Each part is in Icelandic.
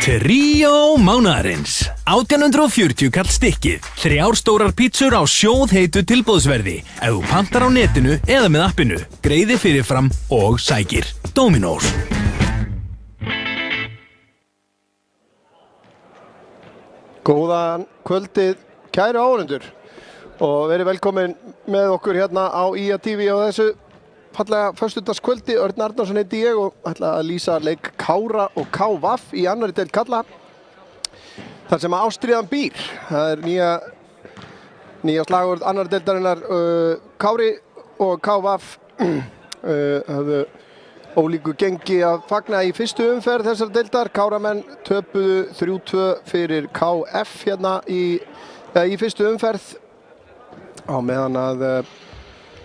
Tríó mánaðarins 1840 kall stykkið 3 stórar pítsur á sjóðheitu tilboðsverði ef þú pantar á netinu eða með appinu greiði fyrirfram og sækir Dominos. Góðan kvöldið kæru áhorfendur og verið velkomin með okkur hérna á IA TV á þessu fallega föstudagskvöldi. Örn Arnarsson heiti ég og ætla að lýsa leik Kára og KVAF í annarri deild karla þar sem ástríðan býr. Það er nýja slagorð annarri deildarinnar. Kári og KVAF höfðu ólíku gengi að fagna í fyrstu umferð þessar deildar. Káramenn töpuðu 3-2 fyrir KF hérna í fyrstu umferð á meðan að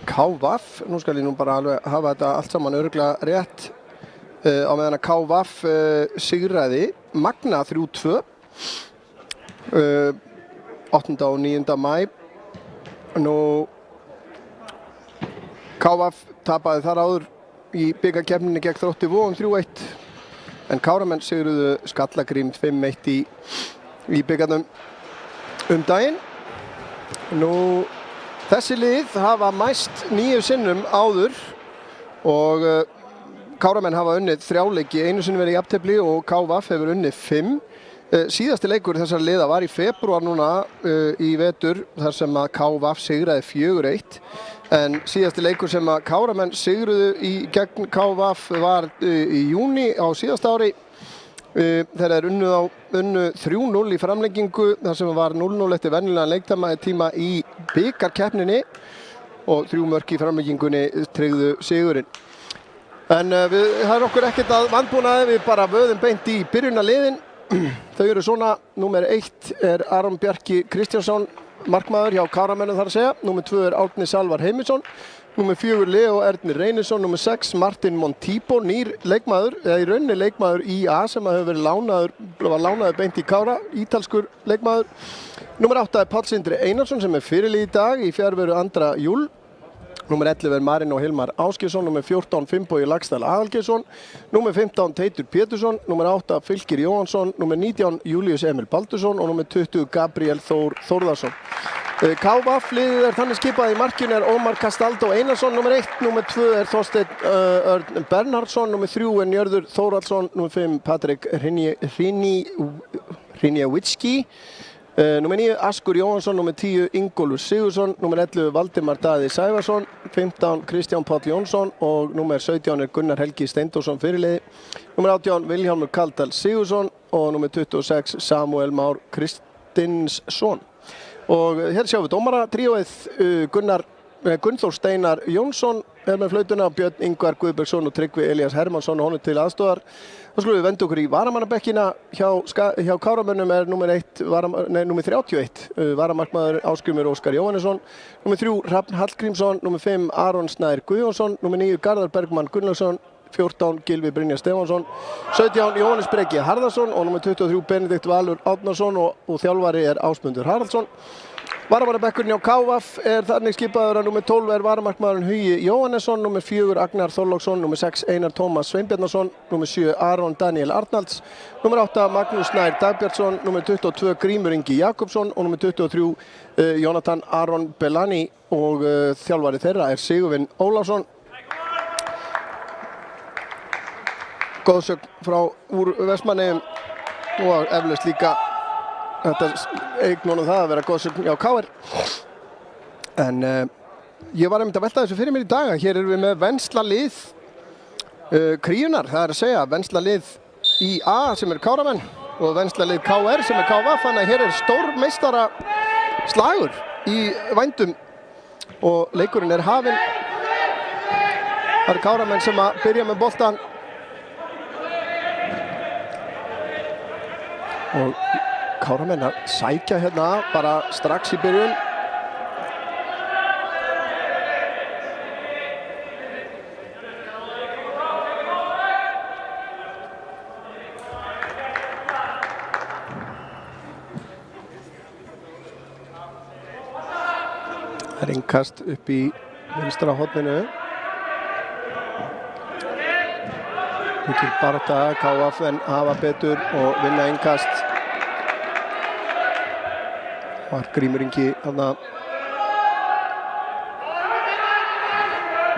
KVAF, nú skal ég nú bara alveg hafa þetta allt saman örugglega rétt, á meðan að KVAF sigraði Magna 3-2 8. og 9. maí. Nú KVAF tapaði þar áður í bikarkeppninni gegn Þrótti Vogum 3-1 en Káramenn sigruðu Skallagrím 5-1 í bikarnum daginn. Nú þessi lið hafa mæst 9 sinnum áður og Káramenn hafa unnið 3 leiki, einu sinni verið í jafntefli og KVAF hefur unnið 5. Síðasti leikur þessar liða var í febrúar núna í vetur þar sem að KVAF sigraði 4-1 en síðasti leikur sem að Káramenn sigruðu í gegn KVAF var í júní á síðasta ári. Þeir eru unnu 3-0 í framlengingu þar sem var 0-0 eftir venjulegan leiktíma í bikarkeppninni og 3 mörk í framlengingunni tryggðu sigurinn. En það er okkur ekkert að vandbúnaði, við bara vöðum beint í byrjunarliðin. Þau eru svona: númer 1 er Aron Bjarki Kristjánsson, markmaður hjá Káramennum þar að segja. Númer 2 er Árni Salvar Heimisson. Númer 4 Leo Ernir Reynisson. Númer 6 Martin Montipo, nýr leikmaður, eða í rauninni leikmaður IA sem hefur verið lánaður beint í Kára, ítalskur leikmaður. Númer 8 er Páll Sindri Einarsson sem er fyrirliði í dag í fjarveru Andra Júl. Númer 11 er Marino Hilmar Ásgeirsson. Númer 14 Finnbogi Laxdal Aðalgeirsson. Númer 15 Teitur Pétursson. Númer 8 Fylkir Jóhansson. Númer 19 Július Emil Baldursson og númer 20 Gabriel Þór Þórðarsson. KVAF liðið er þannig skipað: í markinu er Ómar Castaldo Einarsson númer 1, númer 2 er Þorsteinn Örn Bernhardsson, númer 3 er Njörður Þórhallsson, númer 5 Patrik Hriniewicki, númer 9 Askur Jóhansson, númer 10 Ingólfur Sigurðsson, númer 11 Valdimar Daði Sævarsson, 15 Kristján Páll Jónsson og númer 17 er Gunnar Helgi Steindórsson fyrirliði, númer 18 Vilhjálmur Kaldal Sigurðsson og númer 26 Samuel Már Kristinsson. Og hér sjáum við dómaratríóið. Gunnþór Steinar Jónsson er með flautuna, Björn Ingvar Guðbergsson og Tryggvi Elías Hermannsson og honum til aðstoðar. Þá skulum við venda okkur í varamannabekkina. Hjá Káramönnum er númer 31 varamarkmaður Ásgrímur Óskar Jóhannesson, númer 3 Hrafn Hallgrímsson, númer 5 Aron Snær Guðjónsson, númer 9 Garðar Bergmann Gunnlaugsson, 14 Gylfi Brynjar Stefánsson, 17 Jóhannes Breki Harðarsson og númer 23 Benedikt Valur Árnason og þjálfari er Ásmundur Haraldsson. Varamannabekkurinn hjá KVAF er þannig skipaður að númer 12 er varamarkmaðurinn Hugi Jóhannesson, númer 4 Agnar Þorláksson, númer 6 Einar Tómas Sveinbjarnarson, númer 7 Aron Daniel Arnalds, númer 8 Magnús Snær Dagbjartsson, númer 22 Grímur Ingi Jakobsson og númer 23 Jonathan Aron Bellani og þjálfari þeirra er Sigurvin Ólafsson. Góðsögn frá úr Vestmannaeyjum og eflaust líka þetta eignunum það að vera góðsögn hjá KR. En ég var einmitt að velta þessu fyrir mér í dag að hér erum við með venslалið Kríunar, það er að segja venslалið IA sem er Káramenn og venslалið KR sem er KVAF, þannig að hér er stórmeistara slagur í vændum og leikurinn er hafinn. Það er Káramenn sem að byrja með boltan og Káramenn að sækja hérna bara strax í byrjun. Það er innkast upp í vinstra horninu. Mikil barátta, KF en hafa betur og vinna innkast. Var Grímur Ingi þarna.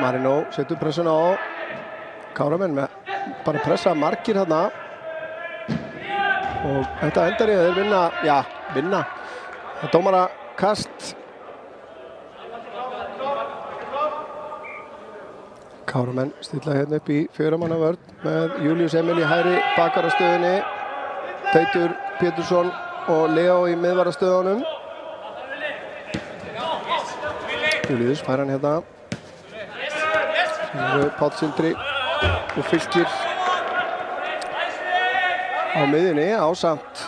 Marino setur pressuna á. Káramenn með bara pressa margir þarna. Og þetta endar í að þeir vinna. Dómara kast. Káramenn stilla hérna upp í 4 manna vörn með Júlíus Emil í hægri bakarastöðunni. Teitur Pétursson og Leo í miðvarastöðunum. Júlíus fær hann hérna. Sem eru Páll Sindri og Fylkir á miðjunni ásamt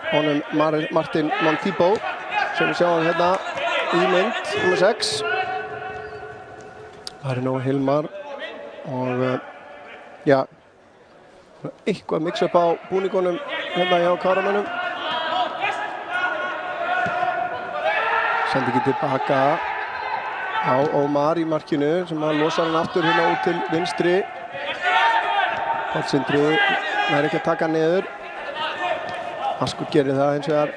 honum Martin Montibo sem við sjáum hérna í mynd nr. 6. Marino Hilmar og eitthvað mix upp á búningunum hérna hjá Káramönnum. Sendi ekki tilbaka á Ómar í markinu sem að losa hann aftur hérna út til vinstri. Páll Sindri nær ekki að taka hann niður. Askur gerir það hins vegar.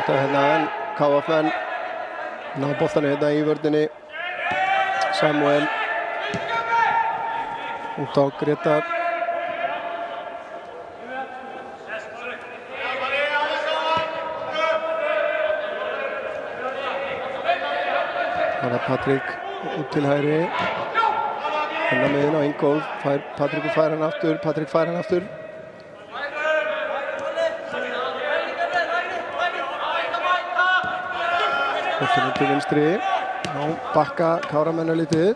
Hérna en KF-menn ná boltanum hérna í vörninni. Samuel út á Gretar. Þannig að Patrik út til hægri. Hérna miðin á Ingolf. Patrik fær hann aftur. Boltinn til vinstri. Ná bakka Káramenn lítið.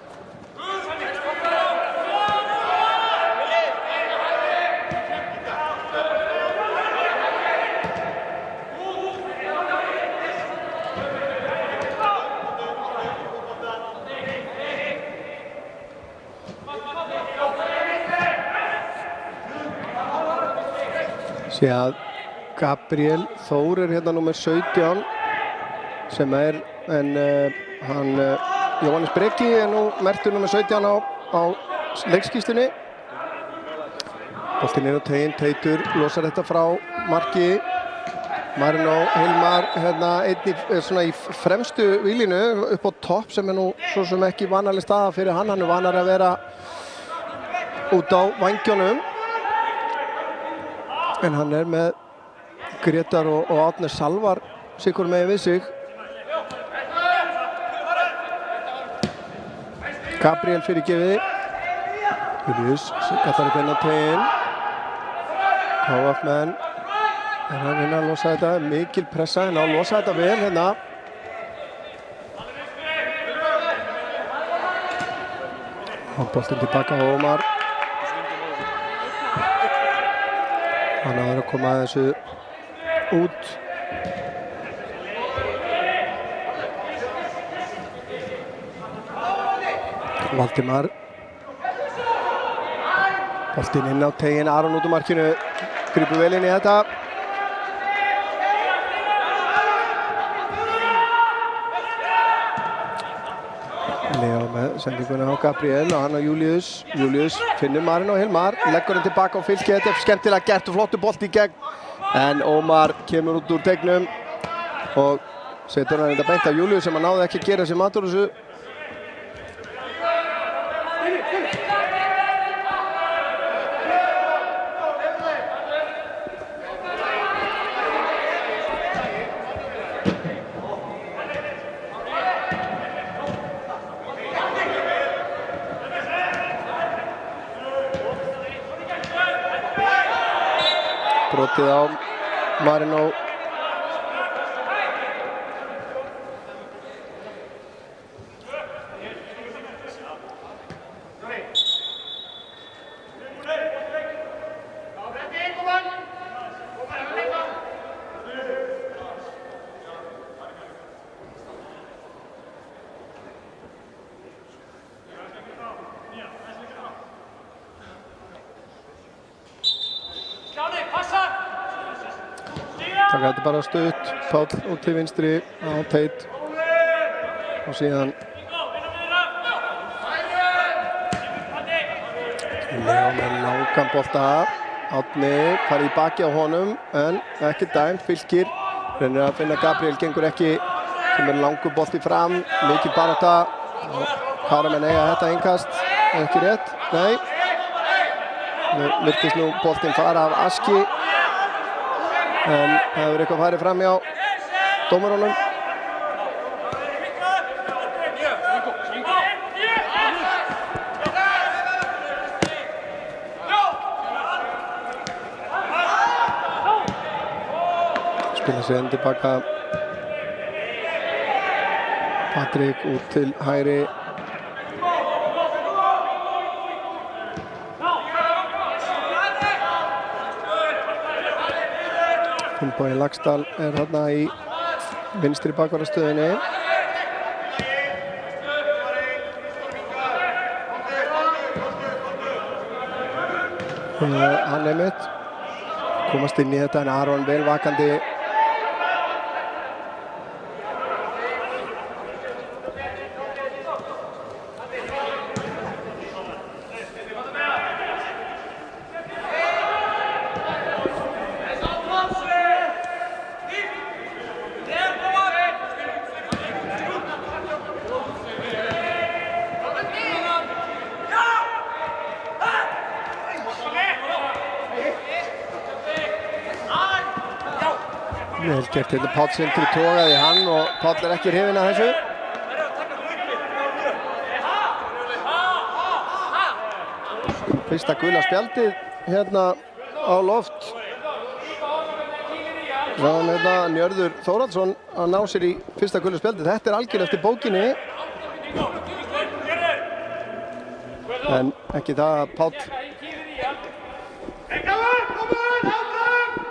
Sé að Gabriel Þór hérna númer 17 sem Jóhannes Breki nú merktur númer 17 á leikskýrslunni. Boltinn á teiginn, Teitur losar þetta frá marki. Marino Hilmar hérna einn í fremstu vílínu upp á topp sem nú svo sem ekki vanaleg staða fyrir hann. Hann vanar að vera út á vængjónum. En hann með Gretar og Árni Salvar sikur megin við sig. Gabriel fyrirgefið. Júlíus kallar upp inn á teiginn. KF-menn hann að losa þetta, mikil pressa en að losa þetta vel hérna. Boltinn tilbaka á Ómar. Hann að koma að þessu út. Valdimar. Boltinn inn á teiginn, Aron út úr markinu. Grípur vel inn í þetta. Leo með sendinguna á Gabriel og hann á Júlíus. Júlíus finnur Marino Hilmar, leggur hann tilbaka á Fylki. Þetta skemmtilega gert og flottu bolti í gegn. En Ómar kemur út úr teignum og setur hann þetta beint af Júlíus sem hann náði ekki að gera sér mat úr þessu. Brotið á Marino. taka þetta bara stutt, Páll út til vinstri á Teit og síðan Leo með langan bolta. Árni farið í baki á honum en ekki dæmt. Fylkir reynir að finna Gabriel, gengur ekki, kemur langur bolti fram, mikið barátta og Káramenn eiga þetta innkast, ekki rétt, nei. Nú virtist nú boltinn fara af Aski en það hefur eitthvað farið fram hjá dómarunum. Spila sig enn tilbaka. Patrik út til hægri. Finnbogi Laxdal er þarna í vinstri bakvarðarstöðinni. Hann einmitt komast inn í þetta en Aron vel vakandi. Vel gert hérna, Páll Sindri togaði hann og Páll er ekki hrifinn af þessu. Fyrsta gula spjaldið hérna á loft. Ráðum hérna Njörður Þórhallsson að ná sér í fyrsta gula spjaldið. Þetta er algjörlega eftir bókinni. En ekki það að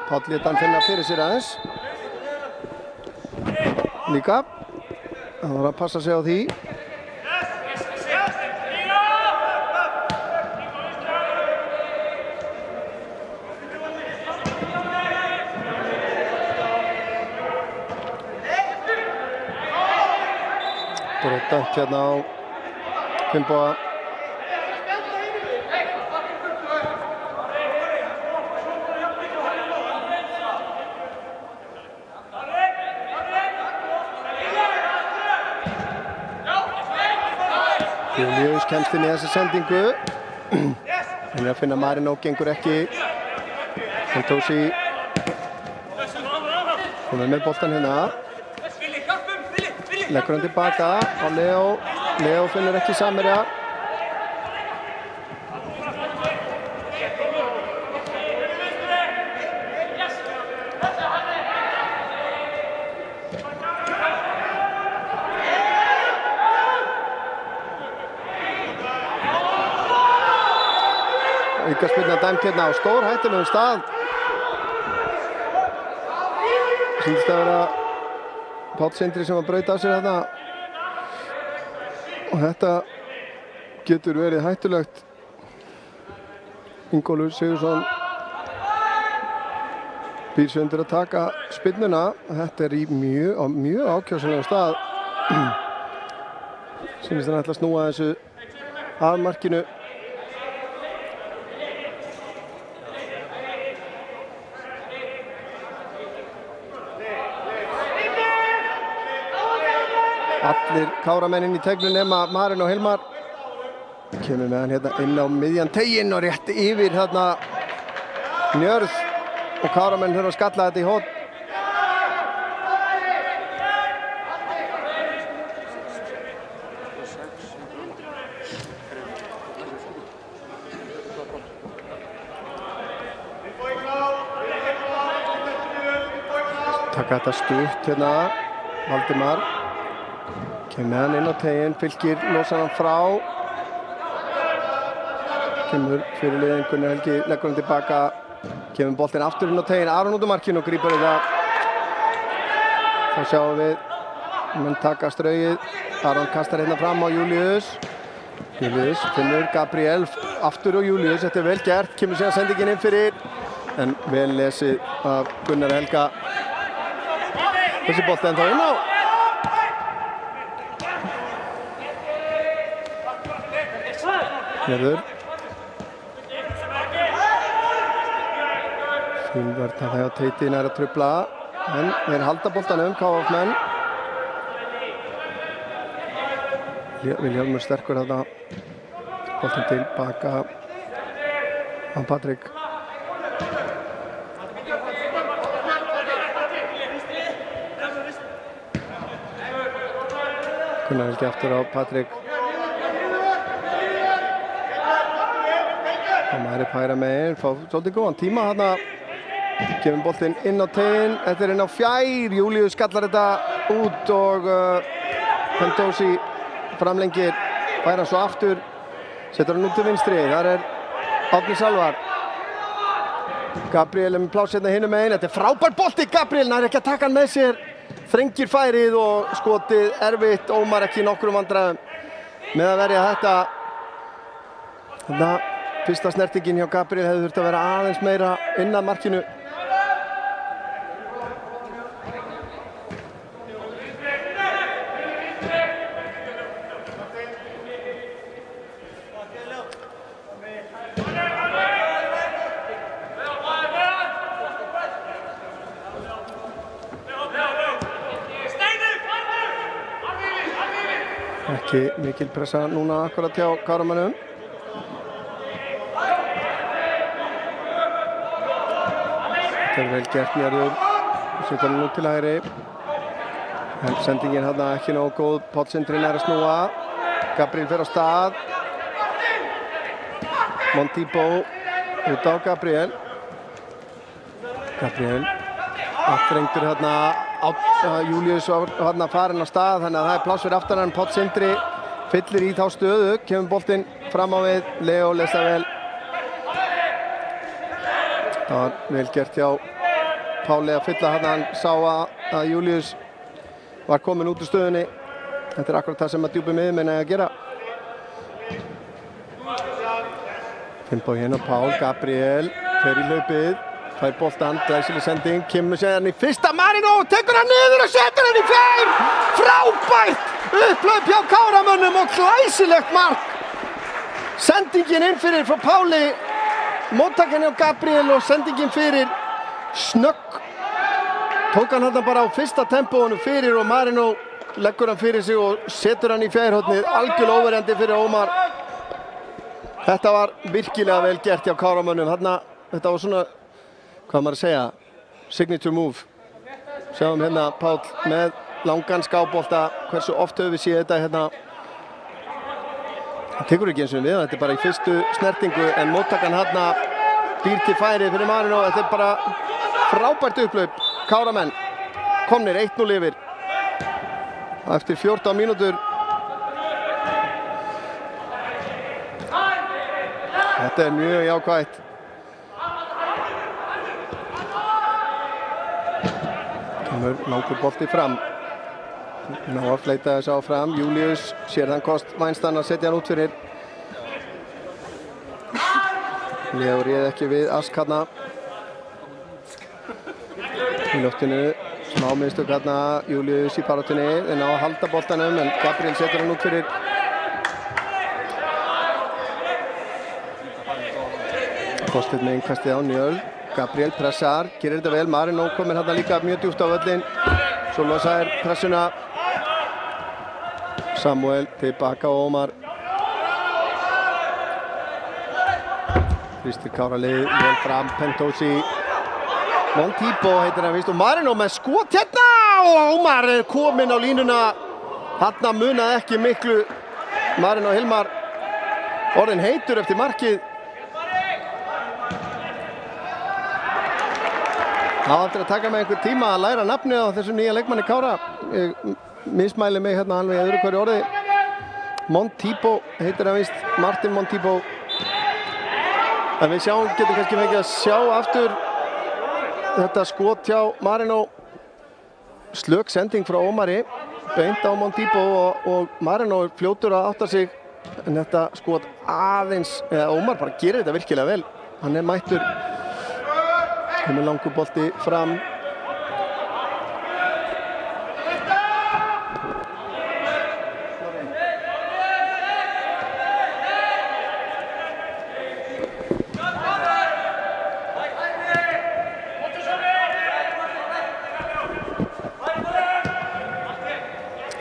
Páll lét hann finna fyrir sér aðeins. Líka. Það var að passa sig á því. Dönt hérna á Finnboga. Július kemst inn í þessa sendingu. Hann er að finna Marino, gengur ekki. Santosi. Hún er með boltan hérna. Leggur hann tilbaka á Leo. Leo finnur ekki samherja. Aukaspyrna dæmt hérna á stórhættulegum stað. Sýndist að vera Páll Sindri sem að brauta á sér þarna. Og þetta getur verið hættulegt. Ingólfur Sigurðsson býr sig undir að taka spyrnuna. Þetta er í mjög ákjósanlegum stað. Sýnist hann ætla að snúa þessu af markinu. Allir Káramenn inn í teignum nema Marino Hilmar. Kemur með hann hérna inn á miðjan teiginn og rétt yfir þarna Njörð. Og Káramenn þurfa að skalla þetta í horn. Taka þetta stutt hérna, Valdimar. Kemur hann inn á teiginn, Fylkir losar hann frá. Kemur fyrir liðin, Gunnar Helgi leggur hann tilbaka. Kemur boltinn aftur inn á teiginn, Aron út á markinu og grípur þetta. Þá sjáum við menn taka straugið. Aron kastar hérna fram á Július. Július finnur Gabriel aftur og Július, þetta er vel gert. Kemur síðan sendingin inn fyrir en vel lesið af Gunnar Helga. Þessi bolti ennþá inn á. Njörður. Fín vörn þarna hjá Teiti nær að trufla. En þeir halda boltanum, KF-menn. Vilhjálmur sterkur þarna. Boltin tilbaka á Patrik. Gunnar Helgi aftur á Patrik. Og maður er pæra megin, fá svolítið góðan tíma þarna. Kemur boltinn inn á teginn, þetta er inn á fjær. Júlíus skallar þetta út og Pentósi framlengir, fær hann svo aftur. Setur hann út til vinstri, þar er Árni Salvar. Gabriel er með pláss hérna hinum megin, þetta er frábær bolti. Gabriel nær ekki að taka hann með sér. Þrengir færið og skotið erfitt. Ómar ekki í nokkrum vandræðum með að verja þetta. Þarna fyrsta snertingin hjá Gabriel hefði þurft að vera aðeins meira inn að markinu. Ekki mikil pressa núna akkurat hjá Káramönnum. Þetta er vel gert Njörður. Setur hann út til hægri. En sendingin hérna ekki nógu góð. Páll Sindri nær að snúa. Gabriel fer á stað. Montipo út á Gabriel. Gabriel afþrengdur hérna. Júlíus var hérna farin á stað, þannig að það er pláss fyrir aftan hann. Páll Sindri fyllir í þá stöðu, kemur boltinn fram á við. Leo lesa vel. Það var vel gert hjá Páli að fylla hérna. Hann sá að Júlíus var komin út úr stöðunni. Þetta er akkurat það sem að djúpi miðjumenn eiga að gera. Finnbói hérna Pál, Gabriel fer í hlaupið. Fær boltan, glæsileg sending, kemur sér hann í fyrsta. Marino tekur hann niður og setur hann í fjær. Frábært upplaup hjá Káramönnum og glæsilegt mark. Sendingin inn fyrir frá Páli. Móttakan hjá Gabriel og sendingin fyrir snögg. Tók hann hann bara á fyrsta tempóinu fyrir og Marino leggur hann fyrir sig og setur hann í fjærhotnið. Algjörlega óverjandi fyrir Ómar. Þetta var virkilega vel gert hjá Káramönnum. Þetta var svona, hvað maður að segja, signature move. Sjáum hérna Páll með langan skábolta. Hversu oft höfum við séð þetta hérna. Það tekur ekki eins og við, þetta er bara í fyrstu snertingu en móttakan hérna býr til færi fyrir Marino. Þetta er bara frábært upplaup. Káramenn komnir 1-0 yfir eftir 14 mínútur. Þetta er mjög jákvætt. Langur bolti fram. Ná að fleita þess áfram. Júlíus sér þann kost Vænstan að setja hann út fyrir. Leo réð ekki við Ask hérna. Í loftinu. Smá mistök hérna. Júlíus í barátunni. Þeir ná að halda boltanum en Gabriel setur hann út fyrir. Kostið með innkastið á Njörð. Gabriel pressar, gerir þetta vel. Marino komir hérna líka mjög djúpt á völlin. Svo losaðir pressuna. Samuel tilbaka á Ómar. Kristir Káralið, vel fram, Pentósi. Montipo heitir hann vist og Marino með skot hérna og Ómar er kominn á línuna. Þarna munaði ekki miklu. Marino Hilmar orðinn heitur eftir markið. Það áttir að taka með einhver tíma að læra nafnið á þessum nýja leikmanni Kára. Ég mismæli mig hérna alveg öðru hverju orði. Montipo heitir hann vist, Martin Montipo. En við getum kannski fengið að sjá aftur þetta skot hjá Marino. Slök sending frá Ómari, beint á Montipo og Marino er fljótur að átta sig. En þetta skot aðeins, Ómar bara gerir þetta virkilega vel. Hann er mættur. Með langur bolti fram.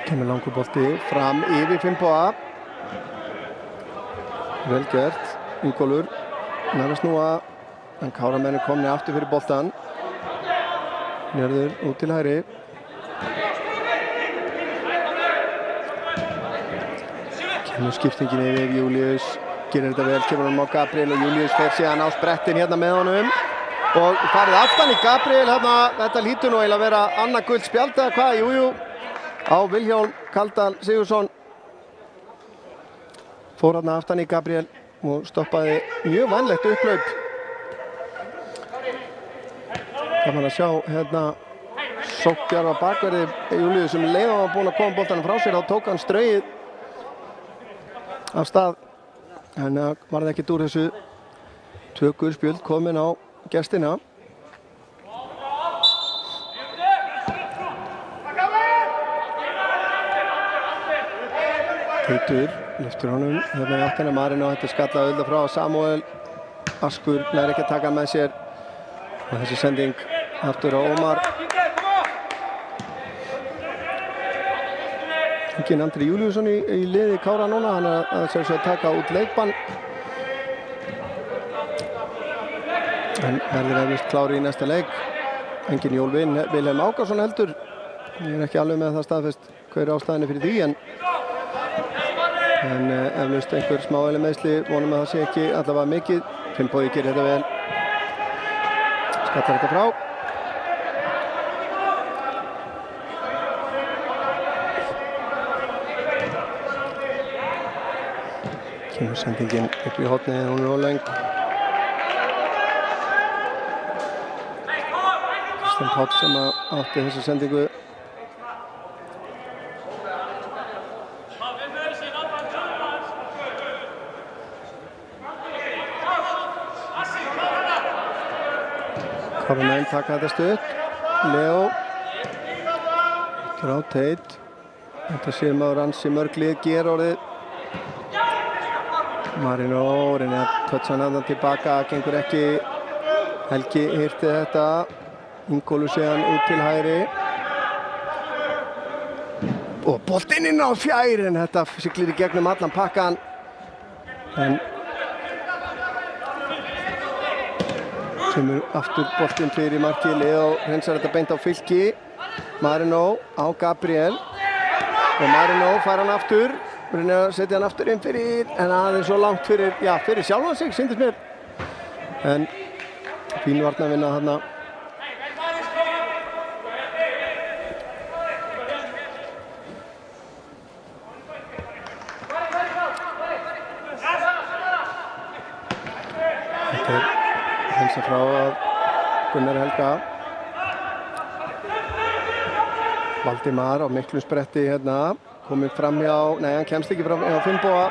Kemur langur bolti fram yfir Finnboga. Vel gert, Ingólfur nær að snúa, en Káramenn komni aftur fyrir boltan. Njörður út til hægri. Kemur skiptingin yfir, Júlíus gerir þetta vel, kemur hann á Gabriel og Júlíus fer síðan á sprettin hérna með honum. Og farið aftan í Gabriel hérna, þetta lítur nú eiginlega að vera annað gult spjald eða hvað, jújú. Á Vilhjálm Kaldal Sigurðsson. Fór hérna aftan í Gabriel og stoppaði mjög vænlegt upphlaup. Það var að sjá hérna sókndjarfa bakverði Júlíus sem leið og var búinn að koma boltanum frá sér, þá tók hann straugið af stað. En var það ekkert úr þessu. 2 gul spjöld komin á gestina. Teitur lyftur honum hérna í áttina Marino, þetta skalla auðvitað frá Samuel. Askur nær ekki að taka með sér. Og þessi sending aftur á Ómar. Enginn Andri Júlíusson í liði Kára núna, hann er að sjálfsögðu að taka út leikbann. En verður eflust klári í næsta leik. Enginn Jól Vilhelm Ákason heldur. Ég er ekki alveg með það staðfest hver ástæðinni fyrir því, en eflust einhver smávægileg meiðsli, vonum að það sé ekki allavega mikið. Finnbogi gerir þetta vel. Skallar þetta frá. Kemur sendingin upp í hornið, hún er ólöng. Kristján Páll sem átti þessa sendingu. Káramenn taka þetta stutt. Leo á Teit. Þetta sér maður ansi mörg lið gera orðið. Marino reynir að toucha hann aðan tilbaka, gengur ekki. Helgi hirti þetta. Ingólfur séðan út til hægri. Og boltinn inn á fjær, en þetta siglir í gegnum allan pakkan. En kemur aftur boltinn fyrir marki. Leo hreinsar þetta beint á Fylki. Marino á Gabriel. Og Marino fær hann aftur. Reynir að setja hann aftur inn fyrir, en aðeins svo langt fyrir, já, fyrir sjálfan sig, sýndist mér. En fín varnarvinna þarna. Þetta er hensa frá að Gunnar Helga. Valdimar á miklu spretti hérna. Komið fram hjá, nei, hann kemst ekki fram hjá Finnboga.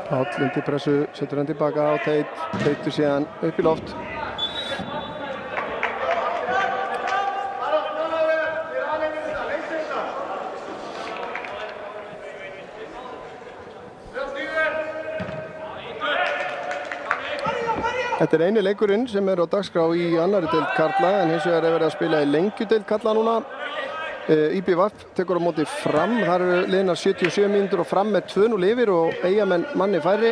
Páll undir pressu, setur hann tilbaka á Teit. Teitur síðan upp í loft. Þetta er eini leikurinn sem er á dagskrá í annari deild karla, en hins vegar er verið að spila í lengjudeild karla núna. IBVF tekur á móti Fram, þar eru liðnar 77 mínútur og Fram með 2-0 yfir og Eyjamenn manni færri.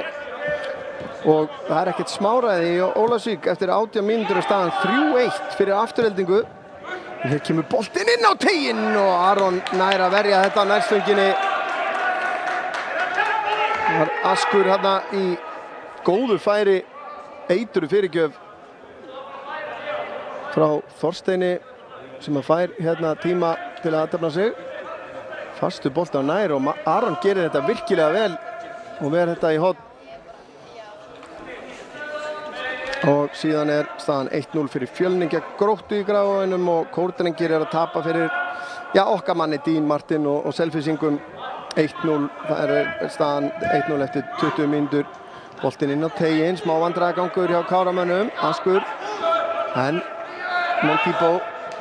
Og það er ekkert smáræði í Ólafsvík eftir 18 mínútur og staðan 3-1 fyrir afturheldingu. Hér kemur boltinn inn á teiginn og Aron nær að verja þetta á nærstönginni. Það var Askur hérna í góðu færi. Eitru fyrirgjöf frá Þorsteini sem að fær hérna tíma til að aðtefna sig. Fastu bolti á nær og Aron gerir þetta virkilega vel og ver þetta í horn. Og síðan er staðan 1-0 fyrir Fjölni gegn Gróttu í Grafarvoginum og Kórdrengir er að tapa fyrir, já, okkar manni Dín Martin og Selfysingum 1-0. Það er staðan 1-0 eftir 20 mínútur. Boltinn inn á teiginn, smá vandræðagangur hjá Káramönnum, Askur. En Montipo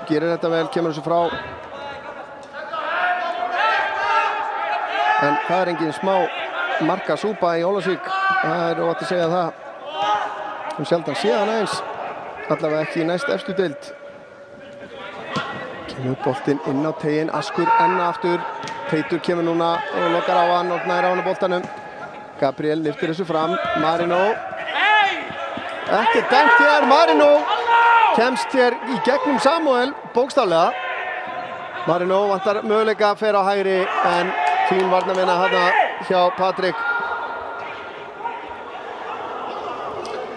gerir þetta vel, kemur þessu frá. En það er engin smá markasúpa í Ólafsvík, það er óvægt að segja það. Sjaldan séðan eins, allavega ekki í næst efstu deild. Nú boltinn inn á teginn, Askur enn aftur. Teitur kemur núna og lokar á hann og nær á hann á boltanum. Gabriel lyftir þessu fram, Marino. Ekki dæmt hér, Marino kemst hér í gegnum Samuel, bókstaflega. Marino vantar möguleika að fer á hægri en fín varnarvinna þarna hjá Patrik.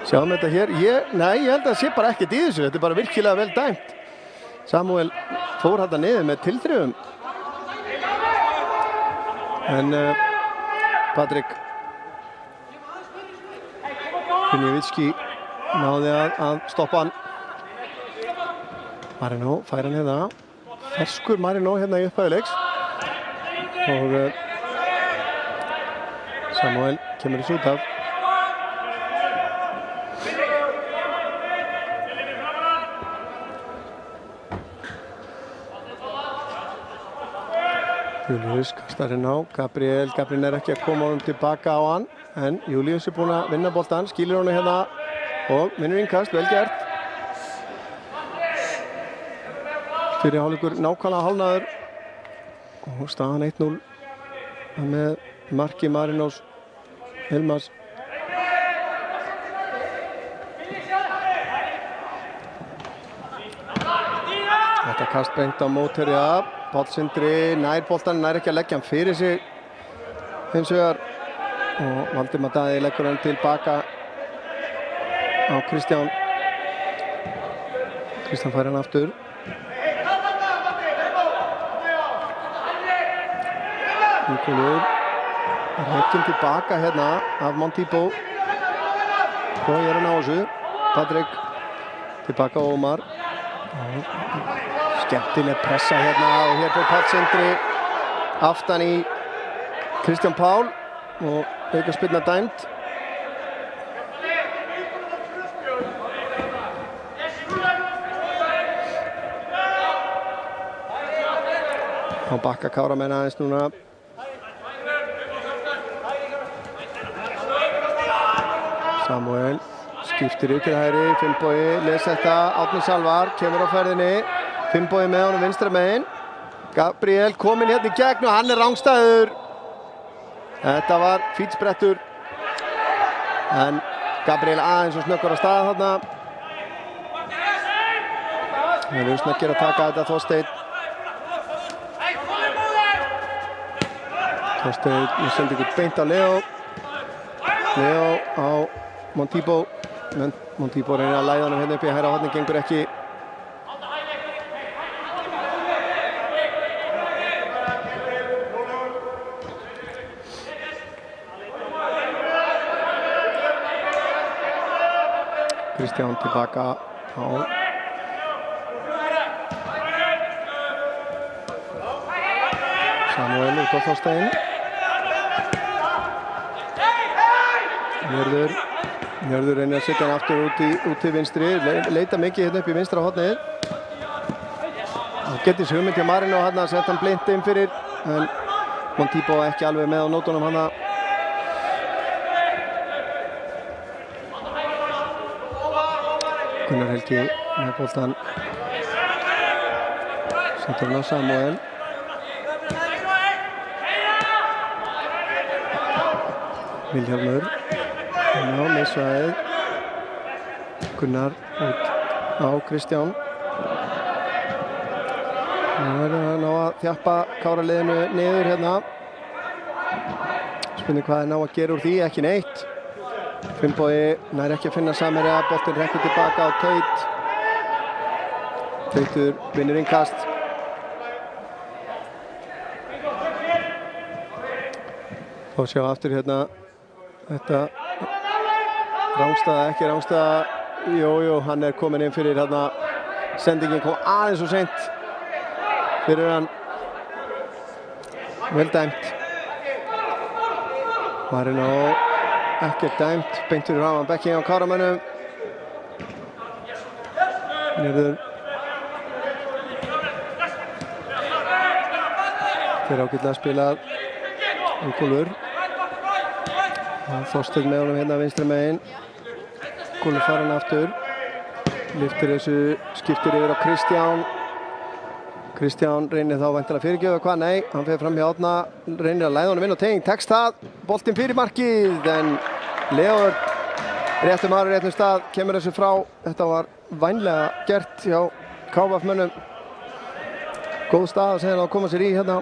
Sjáum þetta hér, ég held að það sé bara ekkert í þessu, þetta er bara virkilega vel dæmt. Samuel fór þetta niður með tilþrifum. En Patrik Vinjevitski náði að stoppa hann. Marino fær hann hérna. Ferskur Marino hérna í upphæðu leiks. Og Samuel kemur þessu út af. Julius kastar hérna á. Gabriel er ekki að koma honum tilbaka á hann. En Julius er búinn að vinna boltan, skýlir honum hérna og vinnur innkast, vel gert. Fyrir hálfleikur nákvæmlega hálfnaður og staðan 1-0 með marki Marinos Hilmars. Þetta kast beint á mótherja, Páll Sindri nær boltan, nær ekki að leggja hann fyrir sig hins vegar. Og Valdimar Daði leggur hann tilbaka á Kristján. Kristján fær hann aftur. Nikolur rekkin tilbaka hérna af Montipo. Og ég er hann á þessu. Patrik tilbaka á Ómar. Skemmtileg pressa hérna og hér fyrir Páll Sindri aftan í Kristján Pál. Og aukaspyrna dæmd. Á bakka Káramenn aðeins núna. Samuel skiptir yfir til hægri, Finnbogi les þetta, Árni Salvar kemur á ferðinni, Finnbogi með honum vinstra megin. Gabriel kominn hérna í gegn og hann er rangstæður. Þetta var fítsprettur en Gabriel aðeins og snöggur á stað þarna. Það er snöggir að taka þetta Þorsteinn. Þorsteinn sendi ykkur beint á Leo. Leo á Montipo. Montipo reynir að læða hann hérna upp í hægra horni, gengur ekki. Kristján tilbaka á Samuel út á Þorsteinn. Njörður reynir að setja hann aftur út í vinstri, leita mikið hérna upp í vinstra hornið. Það getur hugmynd hjá Marino hérna að setja hann blint inn fyrir en Montipo ekki alveg með á nótunum hana. Gunnar Helgi með boltan. Setur hann á Samuel. Vilhjálmur. Ná, misvæðið. Gunnar út á Kristján. Það er að ná að þjappa Kára-liðinu niður hérna. Spurning hvað er ná að gera úr því, ekki neitt. Finnbogi nær ekki að finna samherja, boltinn rekkur tilbaka á Teit. Teitur vinnur innkast. Og sjá aftur hérna þetta rangstaða, ekki rangstaða. Jú, hann er kominn inn fyrir hérna. Sendingin kom aðeins og seint fyrir hann. Vel dæmt. Marino ekkert dæmt, beint fyrir framan bekkinn á Káramönnum. Njörður. Þeir ágætlega spilað. Ingólfur. Þorsteinn með honum hérna vinstra megin. Ingólfur fær hann aftur. Lyftir þessu, skiptir yfir á Kristján. Kristján reynir þá væntanlega fyrirgjöf hvað, nei, hann fer fram hjá Árna, reynir að læða honum inn og teyging, tekst það, boltinn fyrir markið, en Leó réttum maður, réttum stað, kemur þessu frá, þetta var vænlega gert hjá KVF-mönnum, góð stað að segja að koma sér í hérna.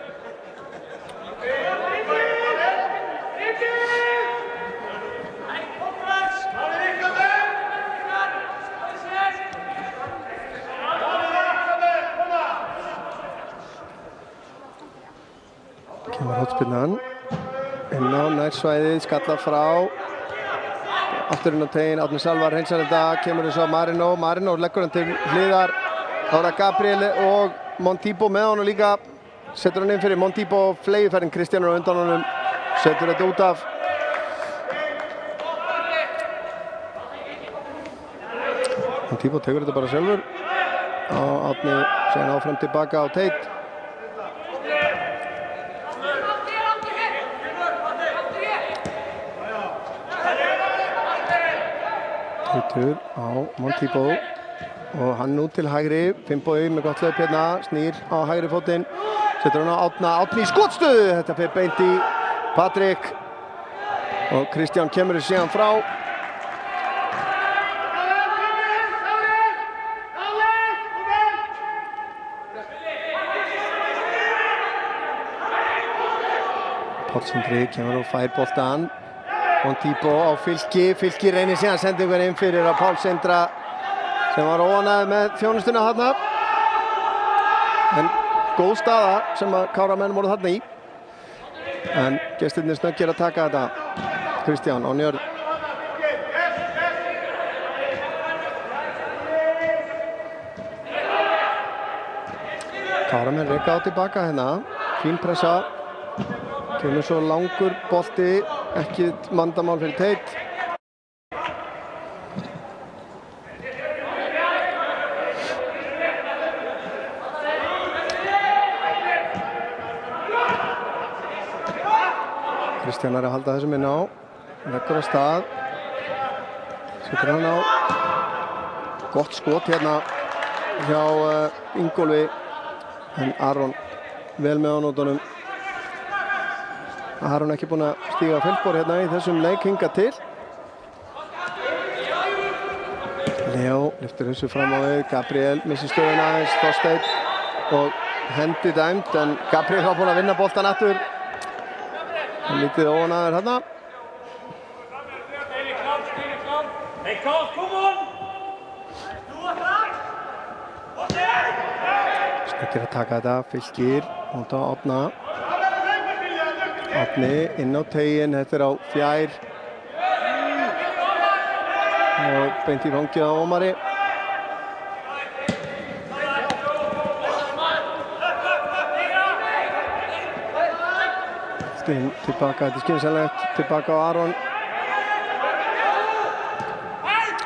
Kemur hornspyrnan inn á nærsvæðið, skalla frá aftur inn á tegin, Árni Salvar hreinsar þetta, kemur þessu á Marino leggur hann til hliðar, þá er það Gabriel og Montipo með honum líka, setur hann inn fyrir Montipo, fleygifærin Kristján á undan honum, setur þetta út af. Montipo tekur þetta bara sjálfur, Árni segir áfram tilbaka á Teit. Teitur á Montipo og hann nú til hægri, Finnbogi með gott hlaup hérna, snýr á hægri fótinn, setur hann á Árni í skotstöðu, þetta fer beint í Patrik og Kristján kemur þessu síðan frá. Páll Sindri kemur og fær boltann. Montipo á Fylki reynir síðan sendingar inn fyrir að Pál Sindra sem var óánægður með þjónustuna þarna. En góð staða sem að Káramenn voru þarna í. En gestirnir snöggir að taka þetta. Kristján á Njörð. Káramenn reka á tilbaka hérna. Fín pressa. Kemur svo langur bolti, ekki vandamál fyrir Teit. Kristján er að halda þessum inn á, leggur á stað, setur hann á, gott skot hérna hjá Ingólfi, en Aron vel með á nótunum. Aron ekki búinn að stíga á feilspor hérna í þessum leik hingað til. Leó lyftir þessu fram á við, Gabriel missir stöðuna aðeins, Þorsteinn og hendi dæmt, en Gabriel var búinn að vinna boltan aftur. Hann lítið óánægður hérna. Snöggir að taka þetta, Fylkir, út á Árna. Árni inn á tegin, þetta er á fjær. Og beint í fangið á Ómari. Stinn tilbaka, þetta er skynsamlegt, tilbaka á Aron.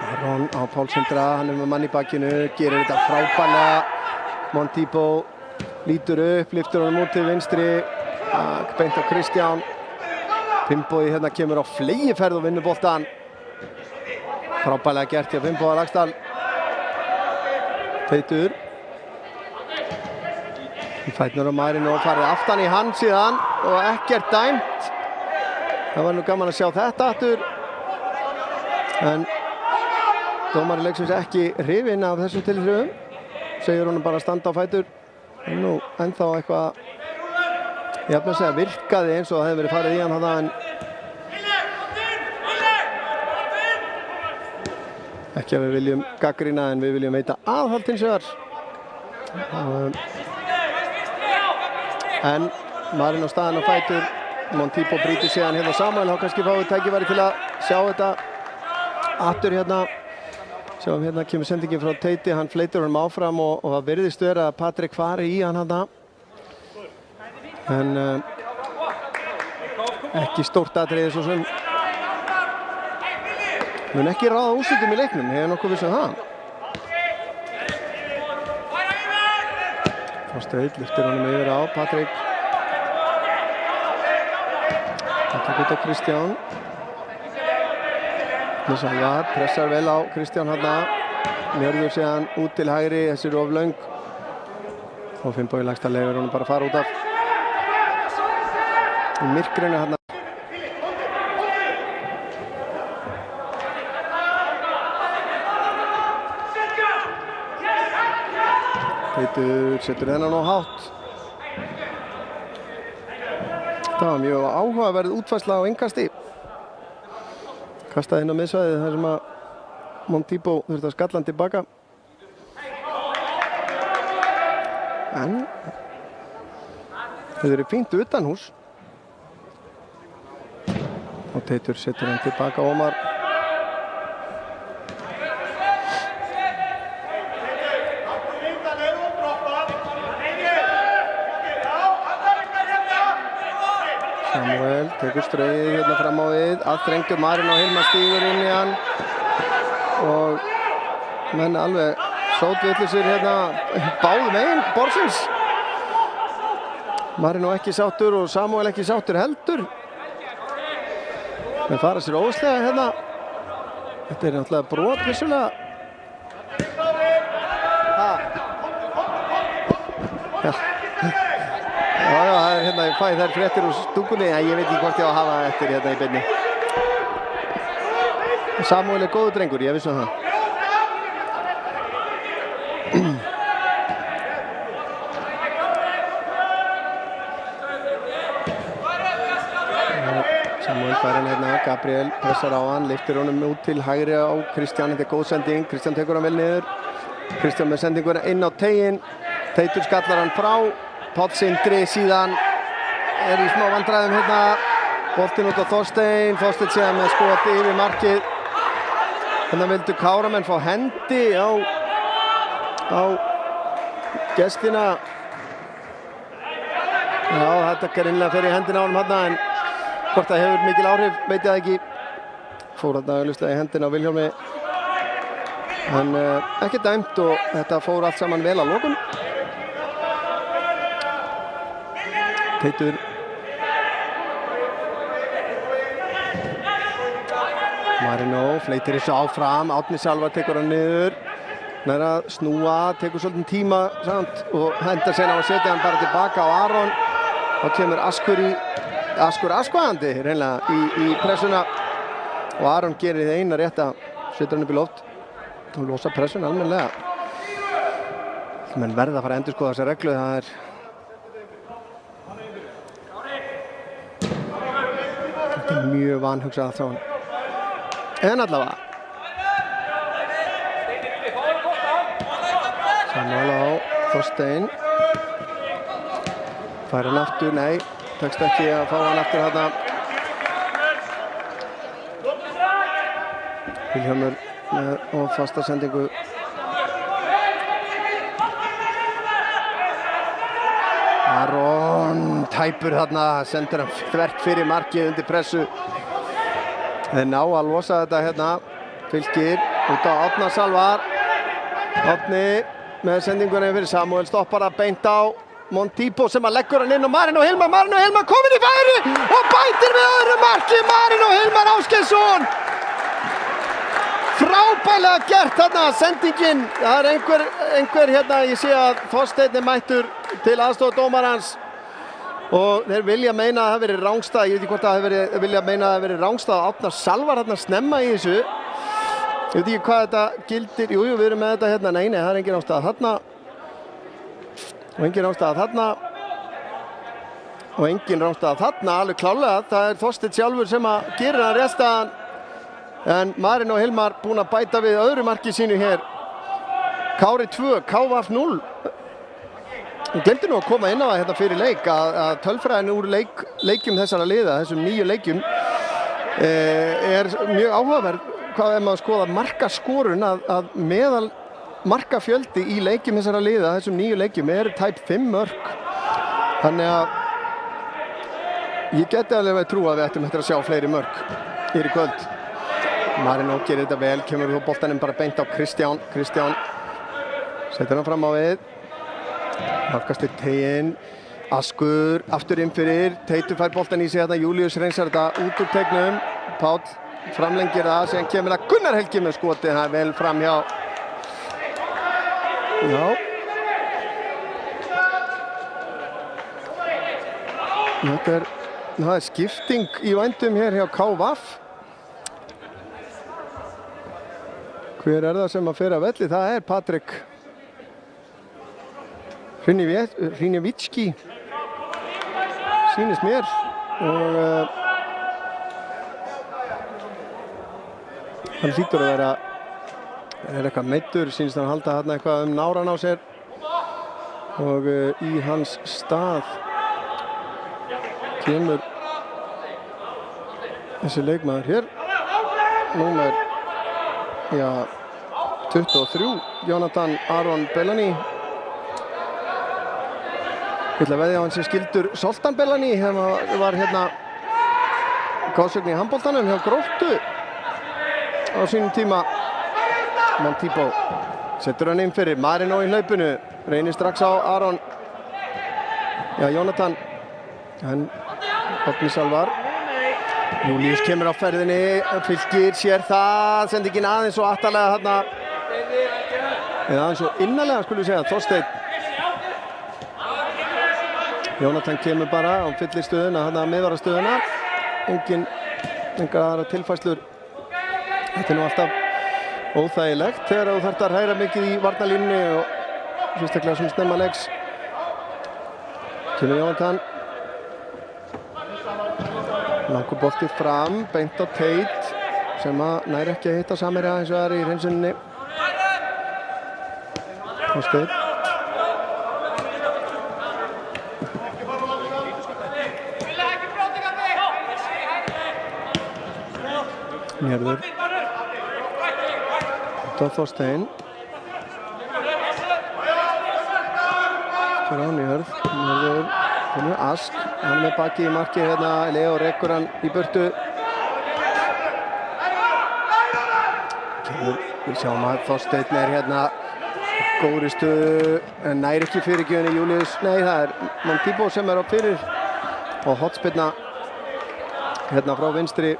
Aron á Pál Sindra, hann er með mann í bakinu, gerir þetta frábærlega. Montipo lítur upp, lyftur honum út til vinstri, beint á Kristján. Finnbogi hérna kemur á flegiferð og vinnur boltan. Frábærlega gert hjá Finnboga Laxdal. Teitur. Fætnur á Marino og farið aftan í hann síðan og ekkert dæmt. Það var nú gaman að sjá þetta aftur. En dómari leiksins ekki hrifinn af þessum tilþrifum. Segir honum bara að standa á fætur. Nú ennþá eitthvað, ég ætla að segja virkaði eins og það hefði verið farið í hann þarna, en ekki að við viljum gagnrýna, en við viljum veita aðhald hins vegar. En Marino staðinn á fætur, Montipo brýtur síðan hérna saman, þá kannski fáið tækifæri til að sjá þetta aftur hérna. Sjáum hérna kemur sendingin frá Teiti, hann fleytir honum áfram og það virðist vera að Patrik fari í hann þarna. En ekki stórt atriði svo sem mun ekki ráða úrslitum í leiknum, hefur nokkuð viss um það. Þorsteinn lyftir honum yfir á Patrik. Patrik út á Kristján. Salvar pressar vel á Kristján hérna. Njörður síðan út til hægri, þessi er of löng. Og Finnbogi Lagstad leyfir honum bara að fara út af í myrkrinu hérna. Teitur setur þennan á hátt. Það var mjög áhugaverð útfærsla á innkasti. Kastaði inn á miðsvæðið þar sem að Montipo þurfti að skalla hann tilbaka. En þau eru fínt utanhús. Og Teitur setur hann tilbaka Ómar. Samuel tekur strauðið hérna fram á við. Aðþrengdur Marino Hilmar stígur inn í hann. Og menn alveg sótvitlisir hérna báðum megin borðsins. Marino ekki sáttur og Samuel ekki sáttur heldur. Menn fara sér óslega hérna. Þetta er náttúrulega brot vissulega. Já, það er hérna, ég fæ þær fréttir úr stúkunni, en ég veit ekki hvort ég á að hafa eftir hérna í beinni. Samuel er góður drengur, ég vissi það. Samuel fær hann hérna, Gabriel pressar á hann, lyftir honum út til hægri á Kristján, þetta er góð sending, Kristján tekur hann vel niður. Kristján með sendinguna inn á teginn, Teitur skallar hann frá. Páll Sindri síðan er í smá vandræðum hérna. Boltinn út á Þorstein, Þorstein síðan með skoti yfir markið. Þannig vildu Káramenn fá hendi á gestina. Já, þetta greinilega fer í hendina á honum hérna, en hvort það hefur mikil áhrif veit ég það ekki. Fór þarna augljóslega í hendina á Vilhjálmi. En ekki dæmt og þetta fór allt saman vel að lokum. Teitur Marino fleytir þessu áfram, Árni Salvar tekur hann niður, nær að snúa, tekur svolítið tíma samt, og hendar sen á að setja hann bara tilbaka á Aron. Þá kemur Askur askvaðandi reynilega í pressuna og Aron gerir það eina rétta, setur hann upp í loft og losa pressuna almennilega. Menn verða að fara að endurskoða þessa reglu, það er mjög vanhugsað allt saman. En allavega. Samuel á Þorstein. Fær hann aftur, nei, tekst ekki að fá hann aftur þarna. Vilhjálmur með fasta sendingu. Aron tæpur þarna, sendir hann þvert fyrir markið undir pressu. Þeir ná að losa þetta hérna. Fylkir út á Árna Salvar. Árni með sendinguna yfir. Samuel stoppar að beint á Montipo sem að leggur hann inn og Marino Hilmar komin í færi og bætir við öðru marki. Marino Hilmar Ásgeirsson. Frábærlega gert þarna sendingin. Það er einhver hérna, ég sé að Þorsteinn er mættur til aðstoð dómarans og þeir vilja meina að það hafi verið rangstað. Ég veit ekki hvort það vilja meina að það hafi verið rangstað. Árnar Salvar hérna snemma í þessu. Ég veit ekki hvað þetta gildir. Jú, við erum með þetta hérna. Nei, það er engin ástæða þarna. Og engin ástæða þarna. Og engin ástæða þarna, alveg klálega. Það er Þorsteinn sjálfur sem að gerir hann réttaðan. En Marino Hilmar búinn að bæta við öðru marki sínu hér. Kári 2, KVF 0. Hún glemdi nú að koma inn á það hérna fyrir leik að tölfræðin úr leikjum þessara liða, þessum 9 leikjum, er mjög áhugaverð. Hvað maður skoða markaskorun að meðal markafjöldi í leikjum þessara liða, þessum 9 leikjum, er tæp 5 mörk. Þannig að ég geti alveg að trúa að við ættum eftir að sjá fleiri mörk hér í kvöld. Marino gerir þetta vel, kemur þú boltanum bara beint á Kristján. Kristján setur hann fram á við. Nálgast í teginn. Askur aftur inn fyrir. Teitur fær boltan í sig þetta. Júlíus reynsar þetta út úr teignum. Páll framlengir það. Síðan kemur það Gunnar Helgi með skotið. Það er vel fram hjá. Já. Það er skipting í vændum hér hjá KVF. Hver er það sem að fer að velli? Það er Patrik Hrinjevitski, sýnist mér. Og hann hlýtur að vera eitthvað meiddur, sýnist hann halda þarna eitthvað náran á sér. Og í hans stað kemur þessi leikmaður hér, númer 23, Jonathan Aron Bellani. Ég ætla að veðja á hann sem skildur Zoltan Bellani, sem var hérna góðsögn í handboltanum hjá Gróttu á sínum tíma. Montipo setur hann inn fyrir Marino í hlaupinu, reynir strax á Aron. Jonathan, hann Árni Salvar. Júlíus kemur á ferðinni, Fylkir sér það, sendingin aðeins og aftarlega þarna, eða aðeins og innarlega skulum við segja, Þorsteinn. Jonathan kemur bara á fyllistöðuna, þarna miðvarastöðuna, engar aðra tilfærslur. Þetta er nú alltaf óþægilegt þegar þú þarft að hræra mikið í varnarlínunni og sérstaklega svona snemma leiks. Kemur Jonathan. Langur bolti fram, beint á Teit sem að nær ekki að hitta Samherja eins og það er í hreinsuninni. Þorsteinn. Njörður. Þetta er Þorsteinn. Sér á Njörð. Njörður. Kemur Ask, hann með baki í marki hérna, Leo rekkur hann í burtu. Við sjáum að Þorsteinn er hérna góðri stöðu, en nær ekki fyrirgjöfinni Júlíus. Nei, það er Montipo sem er á fyrir og hotspinna hérna frá vinstri.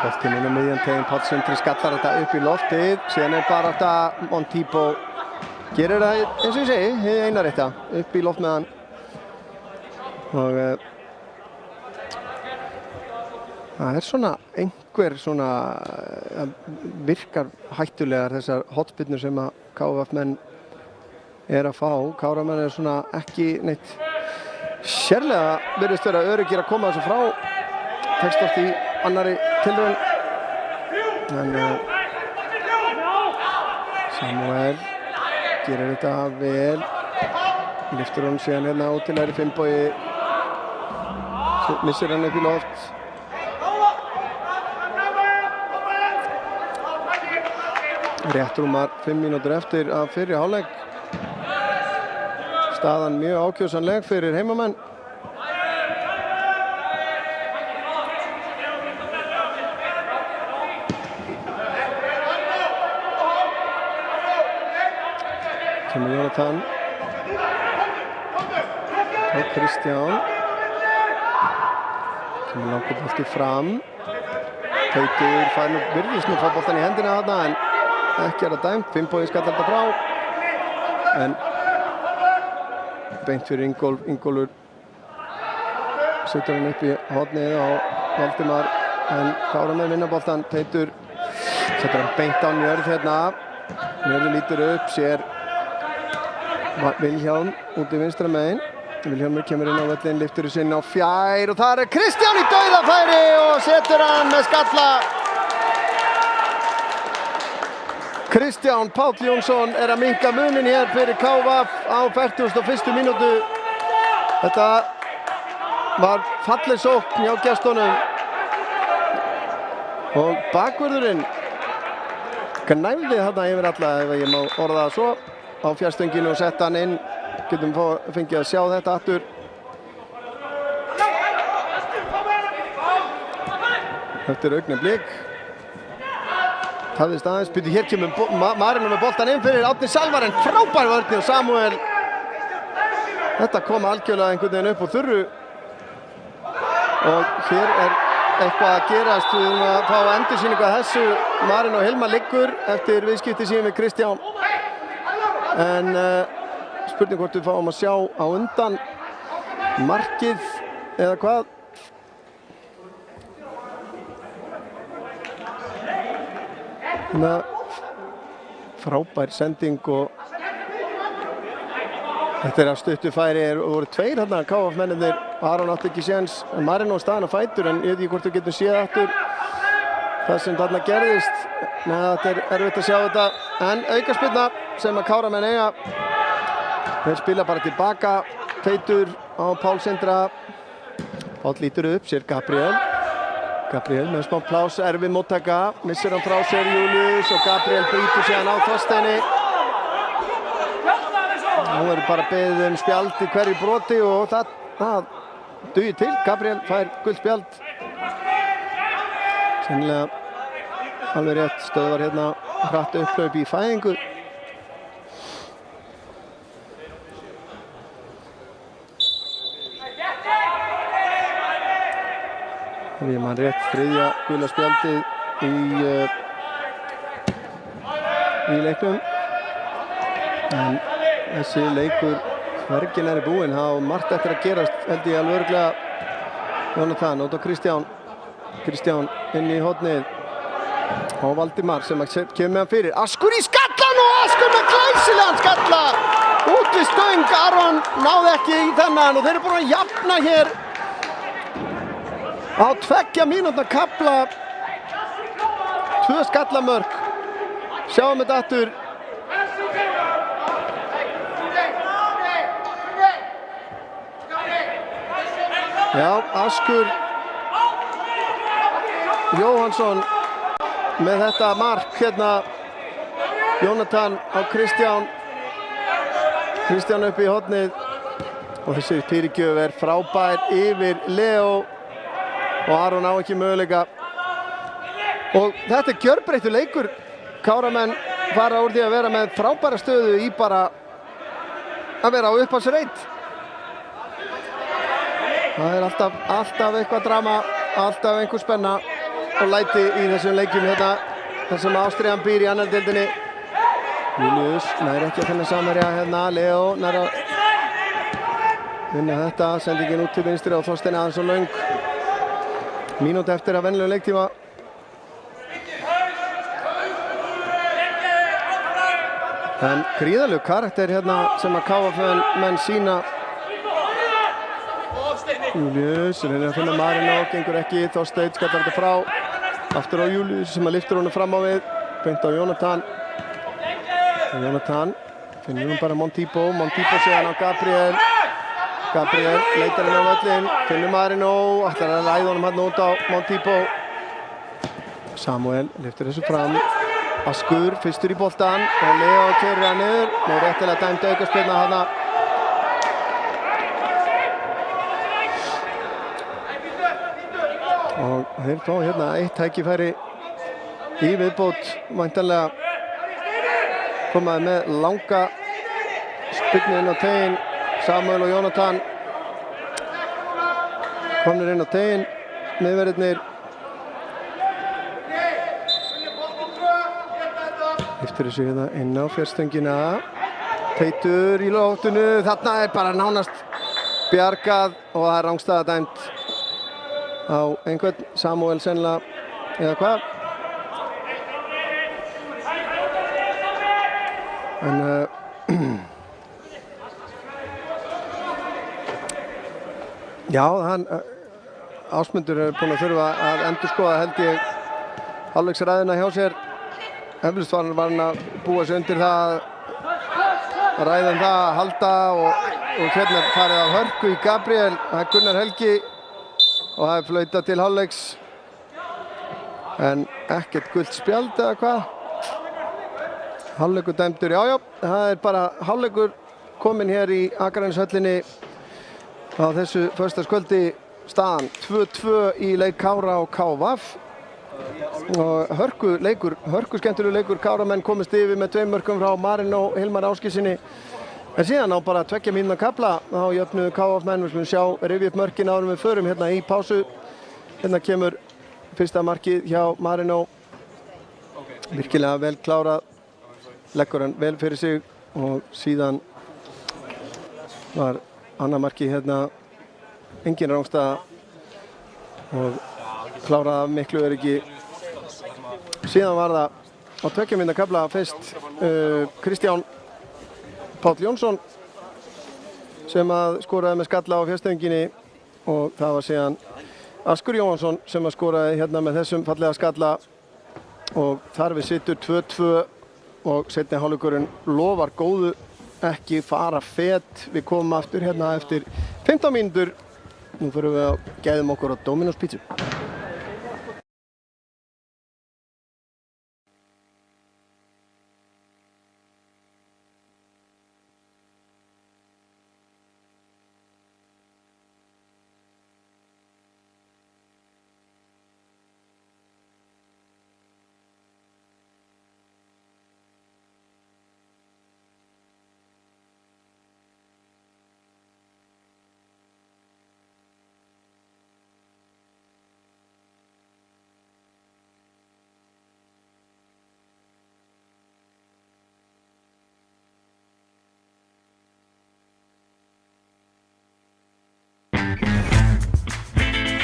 Boltinn inn á miðjan teginn, Páll Sindri skallar þetta upp í loftið, síðan er bara þetta Montipo gerir það eins og ég segi, hið eina rétta, upp í loft með hann. Og það er svona einhver svona virkar hættulegar þessar hotspinnur sem að KVF menn er að fá. Káramenn er svona ekki neitt sérlega virðist vera öruggir að koma þessu frá. Tekst oft í annari tilraun. En Samuel gerir þetta vel. Lyftur hann síðan hérna út til hægri Finnbogi. Missir hann upp í loft. Rétt rúmar 5 mínútur eftir af fyrri hálfleik. Staðan mjög ákjósanleg fyrir heimamenn. Kemur Jonathan og Kristján. Kemur langur bolti fram. Teitur fær nú virðist nú fá boltan í hendina þarna en ekki er það dæmt. Finnbogi skallar þetta frá. En beint fyrir Ingólfur. Setur hann upp í hornið á Valdimar. En klárar með vinnaboltan. Teitur setur hann beint á Njörð hérna. Njörður lítur upp, sér Vilhjálm út í vinstra megin. Vilhjálmur kemur inn á völlinn, lyftur í sinni á fjær og það er Kristján í dauðafæri og setur hann með skalla. Kristján Páll Jónsson er að minnka munin hér fyrir KVF á 41. mínútu. Þetta var falleg sókn hjá gestunum og bakvörðurinn gnæfði þarna yfir alla ef ég má orða það svo. Á fjarstönginu og setta hann inn. Getum fengið að sjá þetta aftur. Eftir augnablik. Tafðist aðeins, byrju hér kemur Marino með boltan inn fyrir Árni Salvar en frábær vörn og Samuel. Þetta kom algjörlega einhvern veginn upp úr þurru. Og hér eitthvað að gerast, við erum að fá endursýningu að þessu. Marino Hilma liggur eftir viðskipti síðan við Kristján. En spurning hvort við fáum að sjá á undan markið eða hvað. Frábær sending og þetta að stuttu færi voru tveir hérna KF-mennirnir. Aron átti ekki séns, Marino staðinn á fætur en ég veit ekki hvort við getum séð aftur það sem þarna gerðist. Nei, þetta erfitt að sjá þetta en aukaspyrna sem að Káramenn eiga. Þeir spila bara tilbaka. Teitur á Pál Sindra. Páll lítur upp, sér Gabriel með smá plás, erfið móttaka, missir hann frá sér Július og Gabriel brýtur síðan á Þorsteini. Nú bara beðið spjald í hverju broti og það dugir til. Gabriel fær gult spjald. Sennilega alveg rétt, stöðvar hérna hratt upphlaup í fæðingu. Við mann rétt þriðja gula spjaldið í leiknum. En þessi leikur hvergi nærri búinn. Það á margt eftir að gerast held ég alveg örugglega. Jónatan út á Kristján inn í hornið á Valdimar sem kemur með hann fyrir. Askur í skallan og Askur með glæsilegan skalla. Út við stöng, Aron náði ekki í þennan og þeir eru búin að jafna hér. Á 2 mínútna kafla 2 skallamörk. Sjáum þetta aftur. Já, Askur Jóhannsson með þetta mark hérna. Jónatan á Kristján upp í hornið og þessi fyrirgjöf frábær yfir Leo. Og Aron á ekki möguleika. Og þetta gjörbreyttur leikur. Káramenn fara úr því að vera með frábæra stöðu í bara að vera á upphafsreit. Það alltaf eitthvað drama, alltaf einhver spenna og læti í þessum leikjum hérna. þar sem Ástriðan býr í annar deildinni. Július nær ekki að finna samherja hérna. Leo nær að vinna þetta. Sendingin út til vinstri og Þorsteinn Aðansson löng. Mínúti eftir að venjulegum leiktíma. En gríðarlegur karakter hérna sem að KF-menn sína. Július reynir að finna Marino, gengur ekki. Þorsteinn skallar þetta frá. Aftur á Július sem að lyftir honum fram á við. Beint á Jónatan. Jónatan finnur hún bara Montipo séðan á Gabriel. Gabriel leitar henni á völlinn. Finnur Marino, ætlar að ræða honum hann út á Montipo. Samuel lyftir þessu fram. Askur fyrstur í boltan og Leo keyrir hann niður. Nú réttilega dæmt aukaspyrna þarna. Og þeir fá hérna eitt tækifæri í viðbót, væntanlega komaði með langa spyrnu inn á teginn. Samuel og Jónatan komnir inn á teginn, miðverðirnir. Lyftir þessu hérna inn á fjárstöngina. Teitur í loftinu, þarna bara nánast bjargað og það rangstæða dæmt á einhvern, Samuel sennilega eða hvað. En já, Ásmundur búinn að þurfa að endurskoða held ég hálfleiksræðina hjá sér. Eflaust var hann að búa sig undir það að ræða það að halda og hérna farið af hörku í Gabriel. Það Gunnar Helgi og það flautað til hálfleiks en ekkert gult spjald eða hvað. Hálfleikur dæmdur, já, það bara hálfleikur kominn hér í Akraneshöllinni á þessu föstudagskvöldi. Staðan 2-2 í leik Kára og KVF. og hörku skemmtilegur leikur. Káramenn komist yfir með 2 mörkum frá Marino Hilmar Ásgeirssyni. En síðan á bara 2 mínútna kafla þá jöfnuðu KF-menn. Við skulum sjá rifja upp mörkin áður en við förum hérna í pásu. Hérna kemur fyrsta markið hjá Marino. Virkilega vel klárað, leggur hann vel fyrir sig og síðan var annað markið hérna engin rangstaða og klárað af miklu öryggi. Síðan var það á 2 mínútna kafla fyrst Kristján Páll Jónsson sem að skoraði með skalla á fjárstönginni og það var síðan Askur Jóhansson sem að skoraði hérna með þessum fallega skalla og þar við situr 2-2 og seinni hálfleikurinn lofar góðu, ekki fara fet. Við komum aftur hérna eftir 15 mínútur. Nú förum við að gæðum okkur á Dominos pítsu.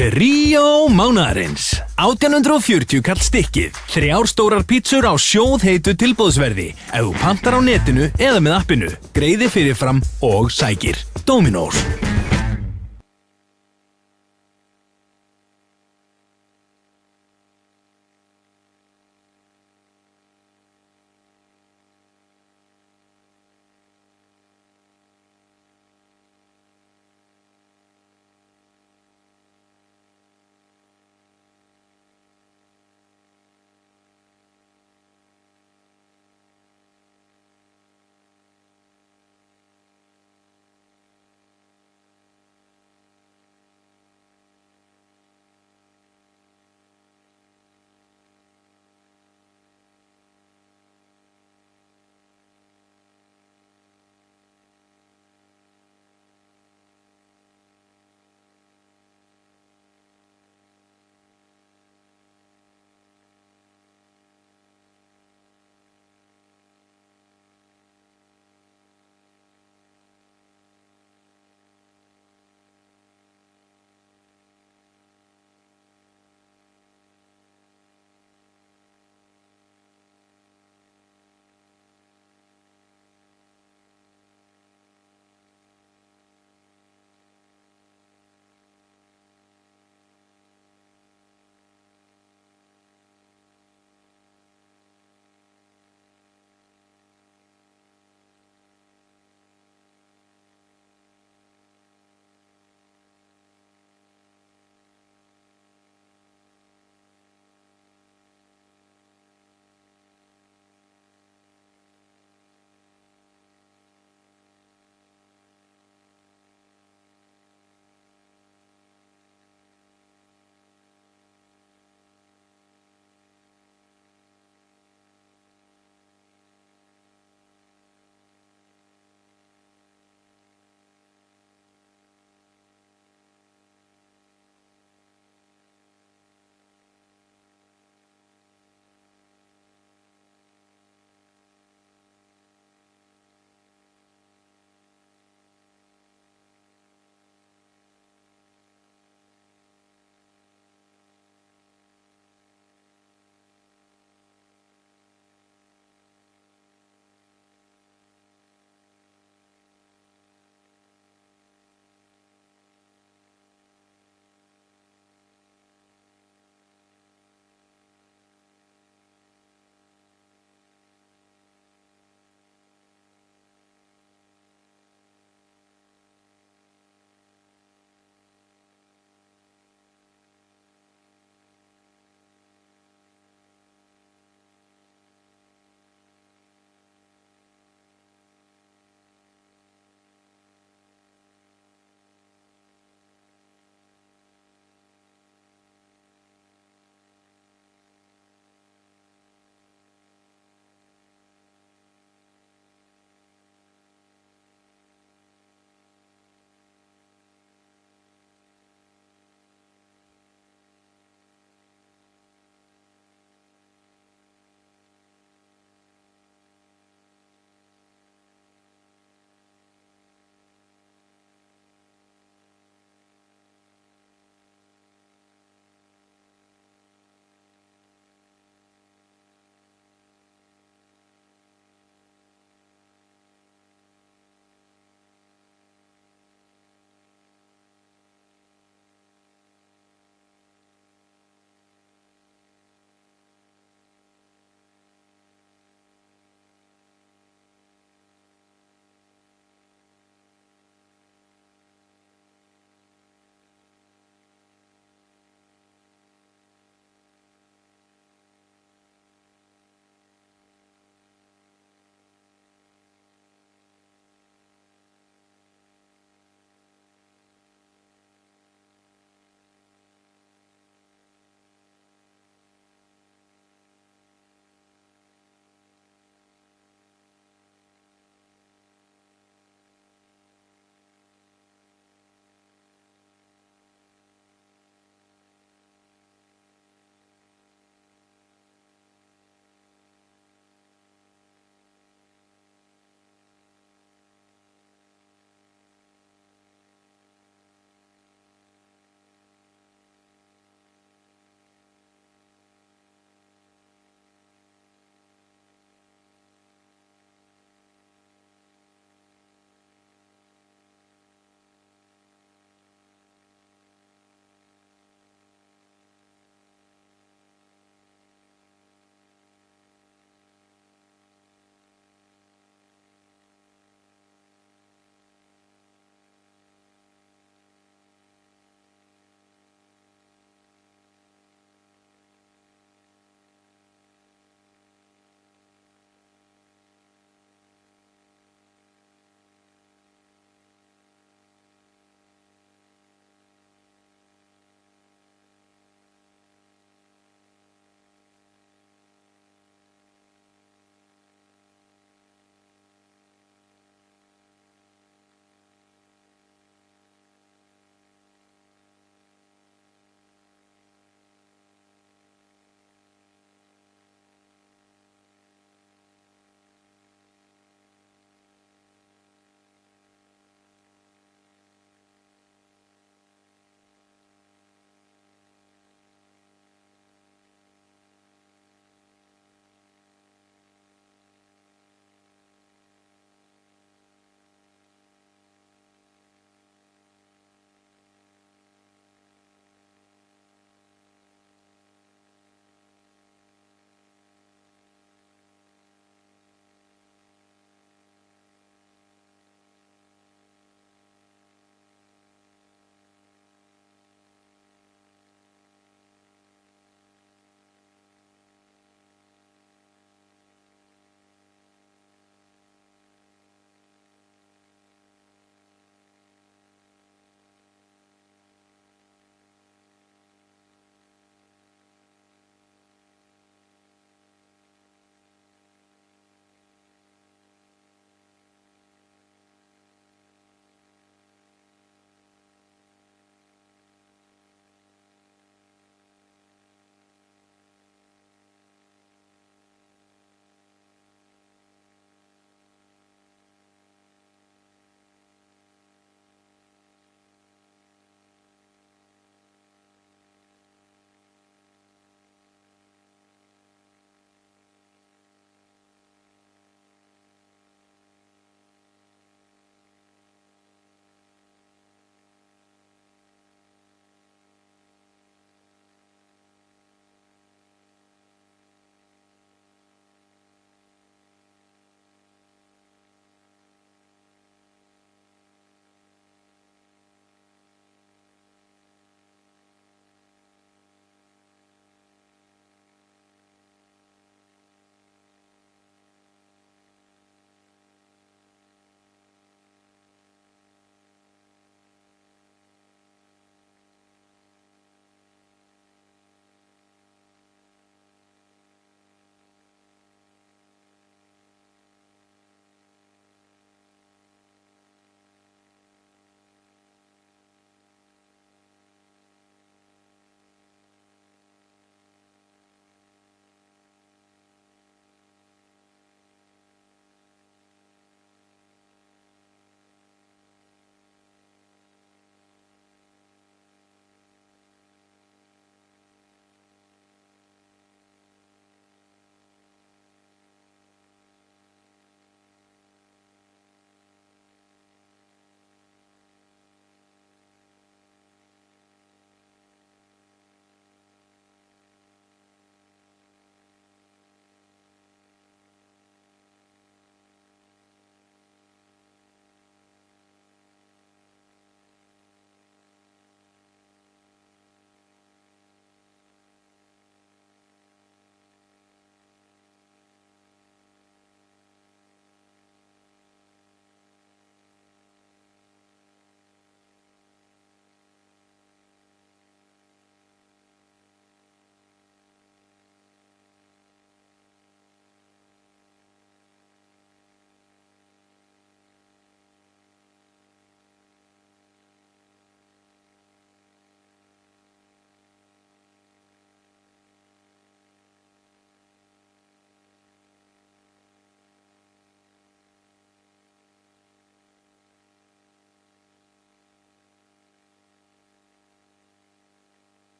Tríó mánaðarins 1840 kall stykkið 3 stórar pítsur á sjóðheitu tilboðsverði ef þú pantar á netinu eða með appinu greiði fyrirfram og sækir Dominos.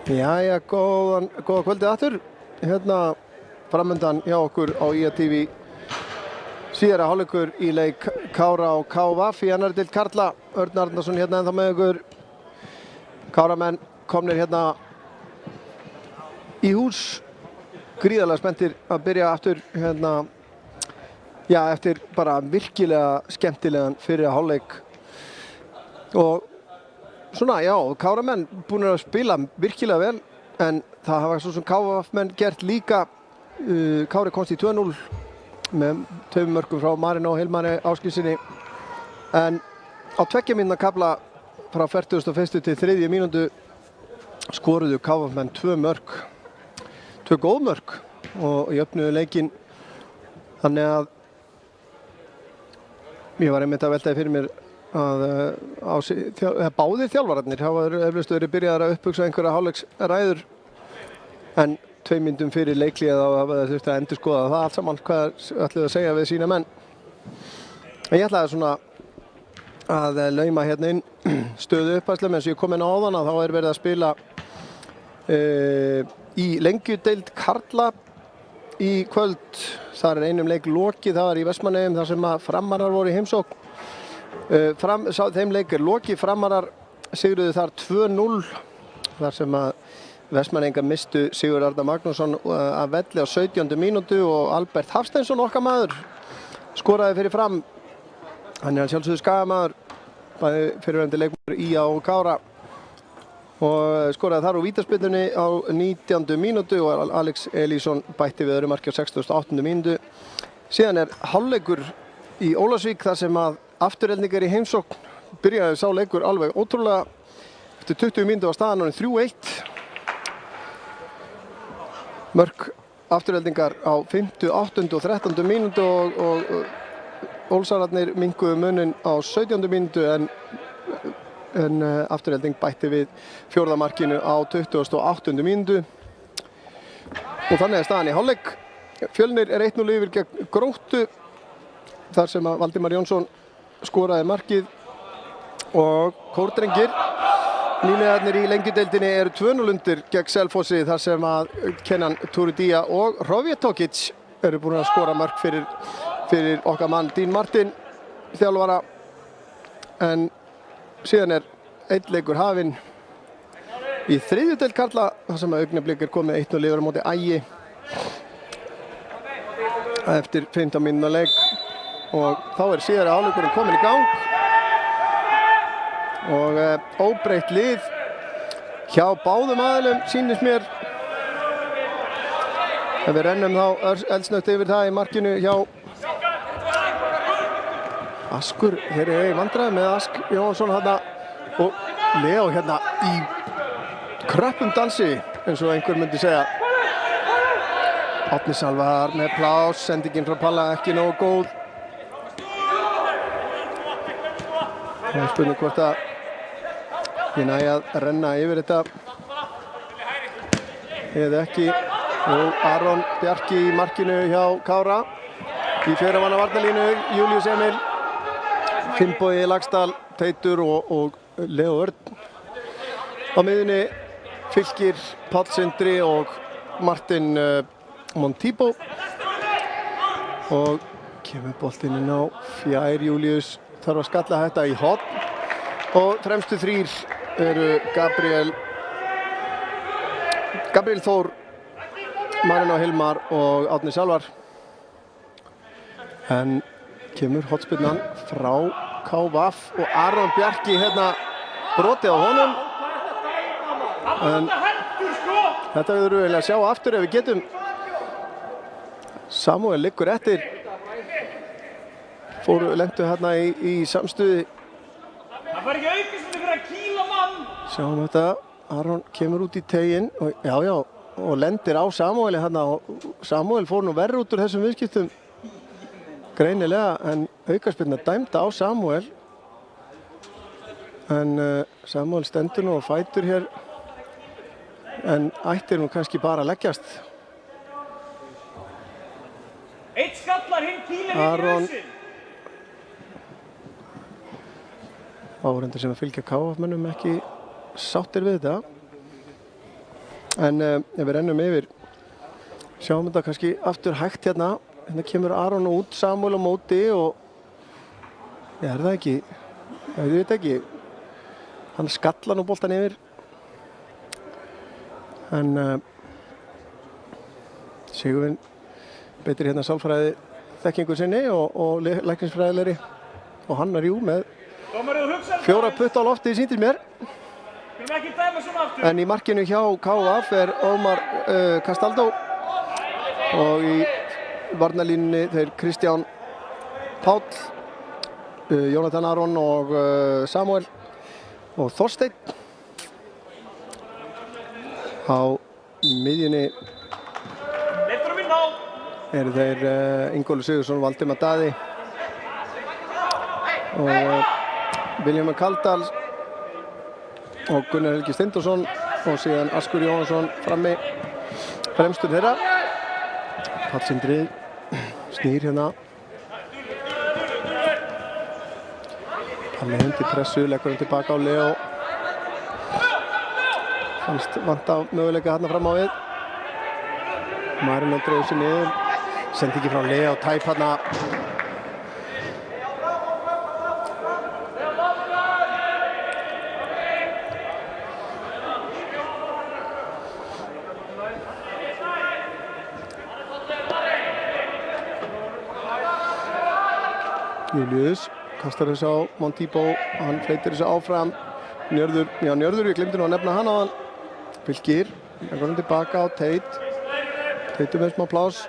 Jæja, góða kvöldið aftur. Hérna framöndan hjá okkur á IATV. Síðara hálfleikur í leik Kára og KVF í annarri deild karla. Örn Arnarsson hérna ennþá með okkur. Káramenn komnir hérna í hús. Gríðarlega spenntir að byrja aftur hérna. Já, eftir bara virkilega skemmtilegan fyrir hálfleik. Og svona, já, Káramenn búin að spila virkilega vel, en það hafa svo sem KVF-menn gert líka. Kári komst í 2-0 með 2 mörkum frá Marino og Hilmari Ásgrímssyni. En á 2 mínútna kafla frá 41. til 3. mínútu skoruðu KVF-menn 2 mörk. 2 góð mörk og jöfnuðu leikinn. Þannig að ég var einmitt að veltaði fyrir mér að báðir þjálfararnir hafa eflaust verið byrjaðar að upphugsa einhverja hálfleiksræður, en 2 mínútum fyrir leikhlé þá hafa þeir þurft að endurskoða það allt saman, hvað ætluðu að segja við sína menn. En ég ætlaði svona að lauma hérna inn stöðu uppærslu, eins og ég kom inn á áðan að þá er verið að spila í lengjudeild karla í kvöld. Þar er einum leik lokið, það var í Vestmannaeyjum þar sem að Framarar voru í heimsókn. Þeim leik er lokið, Framarar sigruðu þar 2-0 þar sem að Vestmannaeyingar mistu Sigurður Arnar Magnússon af velli á 17. mínútu og Albert Hafsteinsson, okkar maður, skoraði fyrir Fram. Hann er sjálfsögðu Skagamaður, bæði fyrrverandi leikmaður IA og Kára, og skoraði þar úr vítaspyrnunni á 19. mínútu og Alex Elísson bætti við öðru marki á 68. mínútu. Síðan er hálfleikur í Ólafsvík þar sem að Aftureldingar í heimsókn. Byrjaði sá leikur alveg ótrúlega. Eftir 20 mínútur var staðan orðin 3-1. Mörk Aftureldingar á 5., 8. og 13. mínútu og Ólsararnir minnkuðu muninn á 17. mínútu en Afturelding bætti við 4. markinu á 28. mínútu. Og þannig er staðan í hálfleik. Fjölnir er 1-0 yfir gegn Gróttu þar sem að Valdimar Jónsson skoraði markið, og Kórdrengir, nýliðarnir í lengjudeildinni, eru 2-0 undir gegn Selfossi þar sem að Kenan Turidía og Rovjetokic eru búin að skora mark fyrir okkar mann Dín Martin þjálfara. En síðan er einn leikur hafinn í 3. deild karla þar sem að Augnablik er komið 1-0 yfir á móti Ægi eftir 15 mínútna leik, og þá er síðari hálfleikurinn kominn í gang og óbreytt lið hjá báðum aðilum, sýnist mér. Við rennum þá eldsnögt yfir það í markinu hjá Askur. Hér er ég vandræði með Ask Jónsson hérna, og Leo hérna í kröppum dansi, eins og einhver myndi segja. Árni Salvar með plás, sendingin frá Palla ekki nógu góð. Það er spurning hvort að ég nægi að renna yfir þetta eða ekki. Og Aron Bjarki í markinu hjá Kára. Í 4. manna varnarlínu Júlíus Emil, Finnbogi Laxdal, Teitur og Leo Örn. Á miðjunni Fylkir, Páll Sindri og Martin Montibo. Og kemur boltinn inn á fjær. Júlíus þarf að skalla þetta í horn, og fremstu 3 eru Gabriel Þór, Marino Hilmar og Árni Salvar. En kemur hornspyrnan frá KVF og Aron Bjarki hérna brotið á honum. En þetta verður við að sjá aftur ef við getum. Samuel liggur eftir. Lentu hérna í samstuði. Það var ekki aukast fyrir að kýla mann. Sjáum þetta. Aron kemur út í teiginn og lendir á Samueli hérna, og Samuel fór nú verr út úr þessum viðskiptum greinilega, en aukaspyrna dæmda á Samuel. En Samuel stendur nú og fætur hér, en ættir nú kannski bara að leggjast. Eitt skallar, hinn kýlir í Aron hausinn. áhorfendur sem að fylgja KF-mönnum ekki sáttir við þetta. En ef við rennum yfir, sjáum þetta kannski aftur hægt hérna. Hérna kemur Aron út, Samuel á móti og er það ekki? Ég veit ekki. Hann skallar nú boltan yfir. En Sigurvin beitir hérna sálfræði þekkingu sinni og læknisfræðilegri og hann er jú með 4 putta á lofti sýndir mér. En í markinu hjá KF er Ómar Castaldo og í varnarlínunni þeir Kristján Páll, Jónatan Aron og Samuel og Þorsteinn. Á miðjunni eru þeir Ingólfur Sigurðsson, Valdimar Daði og Vilhjálmur Kaldal og Gunnar Helgi Steindorsson og síðan Askur Jóhannsson frammi fremstur þeirra. Páll Sindri snýr hérna. Palli hundi pressu, leggur hann tilbaka á Leo. Fannst vanta á möguleika hérna fram á við. Marino dreif sig niður. Sendi ekki frá Leo, tæp hérna. Julius kastar þessu á Montibo, hann fleytir þessu áfram. Njörður, ég glemdi nú að nefna hann á hann. Fylkir, hann går hann tilbaka á Teit. Teitur með smá plás.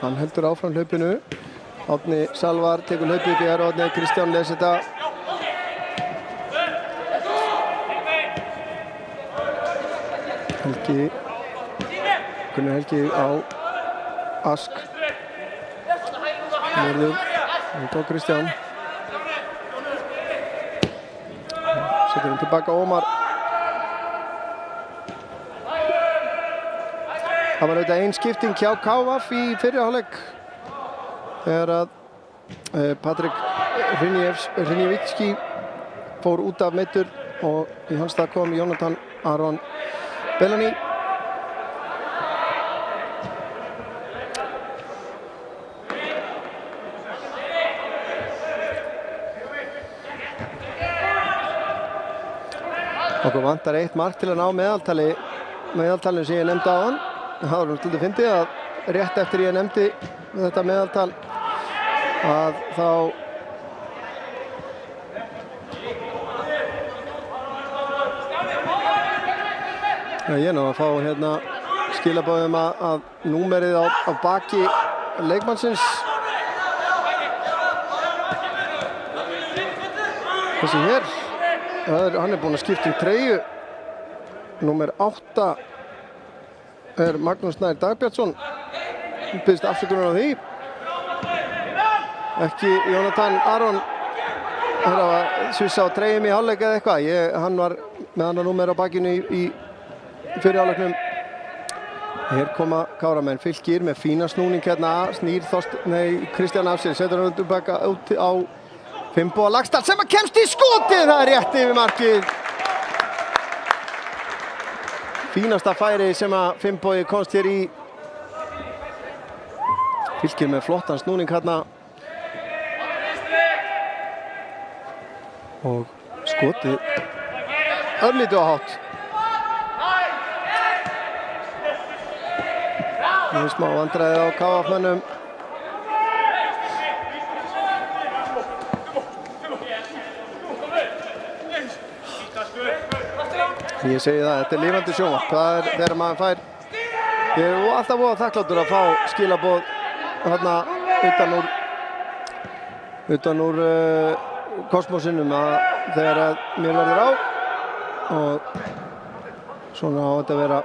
Hann heldur áfram hlaupinu. Árni Salvar tekur hlaupið upp í hér og Árni Kristján les þetta. Helgi, Gunnar Helgi á Ask. Njörður, hann tók Kristján. Setur hann tilbaka Ómar. Það var auðvitað ein skipting hjá KF í fyrri hálfleik þegar að Patrik Hrinjevitski fór út af meiddur og í hans stað kom Jónatan Aron Bellani. Okkur vantar 1 mark til að ná meðaltalinu sem ég nefndi á hann. Það var svolítið fyndið að rétt eftir ég nefndi þetta meðaltal að þá ég ná að fá hérna skilaboðum að númerið á baki leikmannsins þessi hér hann er búinn að skipta treyju númer 8 er Magnús Snær Dagbjartsson. Biðst afsökunar á því. Ekki Jónatan Aron er að svissa á treyjum í hálfleik eða eitthvað. Hann var með annar númer á bakinu í fyrri hálfleiknum. Hér koma Káramenn. Fylkir með fína snúning hérna. Snýr Kristján af sér. Setur hann tilbaka út á Finnboga Laxdal sem að kemst í skotið. Það er rétt yfir markið. Fínasta færi sem að Finnbogi komst hér í. Fylkir með flottan snúning hérna. Og skotið örlítið á hátt. Það er smá vandræði á KF-mönnum. Ég segi það, þetta er lifandi sjónvarp. Það er þegar maður fær. Ég er alltaf voða þakkláttur að fá skilaboð hérna utan úr kosmosinum að þegar að mér verður á og svona á þetta að vera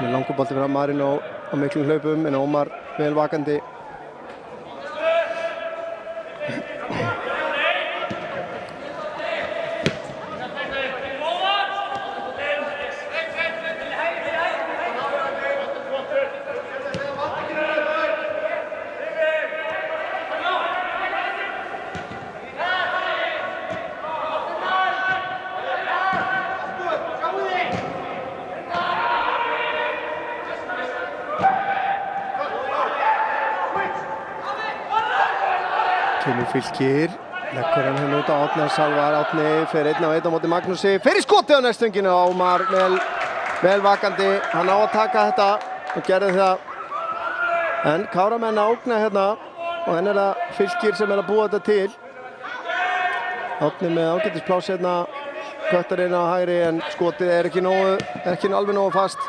langur bolti fyrir Marino á miklum hlaupum en Ómar vel vakandi. kemur Fylkir, leggur hann hérna út á Árna Salvar, Árni fer 1 á 1 á móti Magnúsi, fer í skotið á næstunginu, Ómar vel vakandi, hann á að taka þetta og gerði það, en Káramenn að ógna hérna og enn það Fylkir sem að búa þetta til. Árni með ágætispláss hérna, köttarinn á hægri en skotið ekki alveg nógu fast.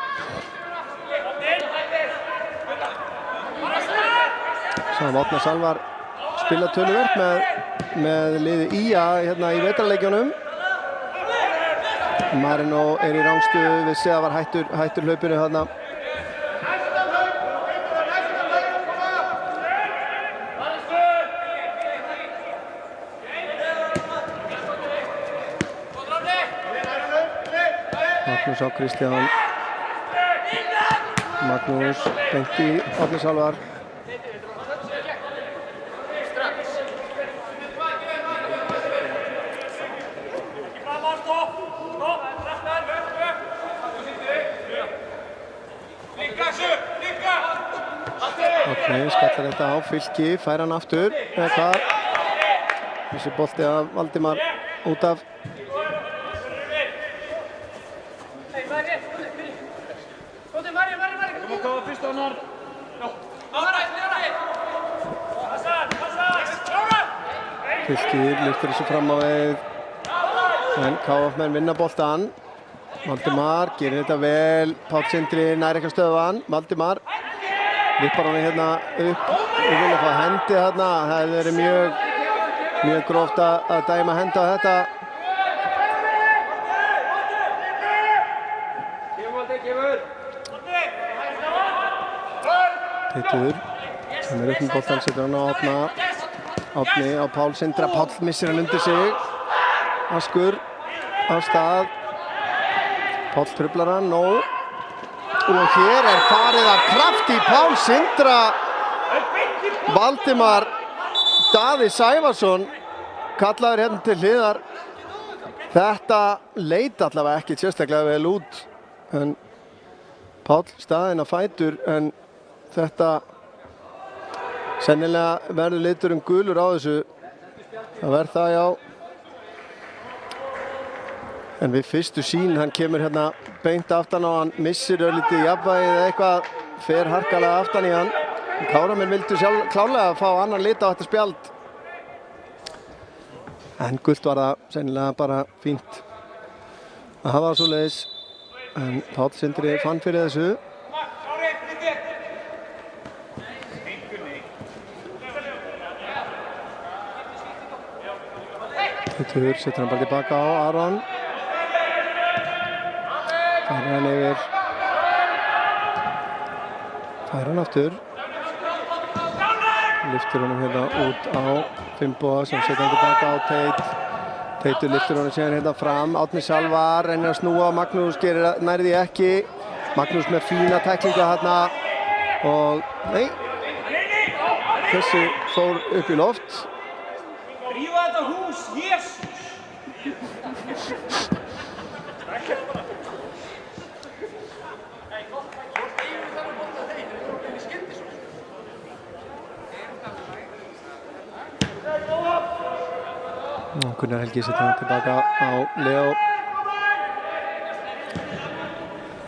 Sam Árna Salvar spila töluvert með liði IA hérna í vetrarleikjunum. Marino í rangstuðu, við séð að var hættur hlaupinu hérna. Magnús á Kristján. Magnús beint í Árna Salvar. Skallar þetta á Fylki, fær hann aftur eða hvað? Þessi bolti af Valdimar út af. Fylki lyftir þessu fram á við, en KF-menn vinna boltan. Valdimar gerir þetta vel, Páll Sindri nær ekki að stöðva hann. Valdimar vippar hann hérna upp og vilja fá hendi hérna. Það hefði verið mjög gróft að dæma hendi á þetta. Teitur sem upp með boltan, setur hann á Árni á Pál Sindra. Páll missir hann undir sig. Askur á stað. Páll truflar hann, nóg. Og hér farið af kraft í Pál Sindra. Valdimar Daði Sævarsson kallaður hérna til hliðar. Þetta leit allavega ekki sérstaklega vel út. En Páll staðinn á fætur, en þetta sennilega verður liturinn gulur á þessu. Það verður það, já. En við fyrstu sýn, hann kemur hérna beint aftan á hann, missir örlítið jafnvægið eða eitthvað, fer harkalega aftan í hann. Káramenn vildu klárlega að fá annan lit á þetta spjald. En gult var það sennilega bara fínt að hafa svoleiðis. En Páll Sindri fann fyrir þessu. Teitur setur hann bara tilbaka á Aron. Fær hann yfir. Fær hann aftur. Lyftir honum hérna út á Finnboga sem setur hann tilbaka á Teit. Teitur lyftir honum síðan hérna fram. Árni Salvar reynir að snúa. Magnús nær því ekki. Magnús með fína tæklinga hérna. Og nei. Þessi fór upp í loft. Rífa þetta hús, Jesus! Gunnar Helgi setur hann tilbaka á Leo.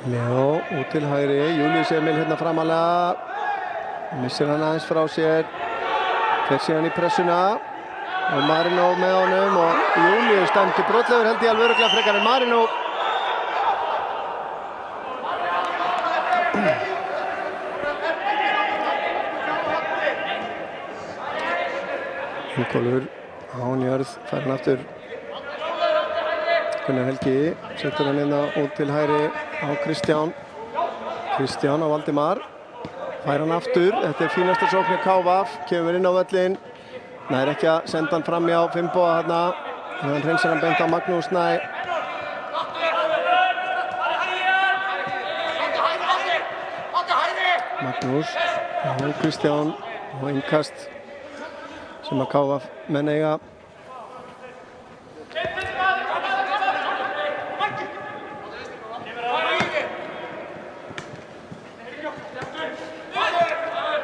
Leo út til hægri. Július Emil hérna framalega. Missir hann aðeins frá sér. Fer síðan í pressuna. Og Marino með honum og Július dæmdi brotlegur held ég alveg örugglega frekar en Marino. Ingólfur á njörð, fær hann aftur. Gunnar Helgi setur hann inn út til hægri á Kristján. Kristján á Valdimar. Fær hann aftur, þetta fínasta sókn hjá KVF, kemur inn á völlinn. Nær ekki að senda hann fram hjá Finnboga hérna. Hann hreinsar hann beint á Magnús Næ. Magnús á Kristján og innkast sem að KVF menn eiga.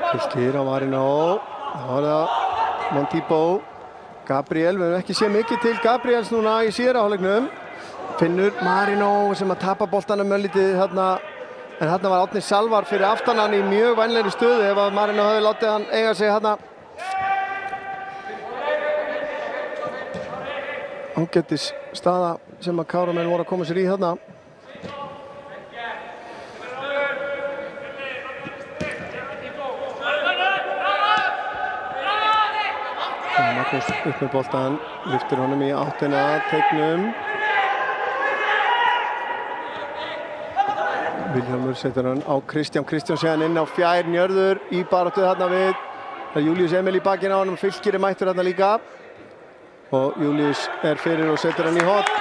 Fylkir á Marino. Það var það Montibo. Gabriel, við höfum ekki séð mikið til Gabriels núna í síðari hálfleiknum. Finnur Marino sem að tapa boltanum örlítið þarna. En þarna var Árni Salvar fyrir aftan hann í mjög vænlegri stöðu ef að Marino hefði látið hann eiga sig þarna. Ágætis staða sem að Káramenn voru að koma sér í þarna. Magnús upp með boltan, lyftir honum í áttina að teignum. Vilhjálmur setur hann á Kristján séðan inn á fjær Njörður í baráttu þarna við. Það er Júlíus Emil í bakinn á honum, Fylkir er mættur þarna líka. Og Júlíus er fyrir og setur hann í horn.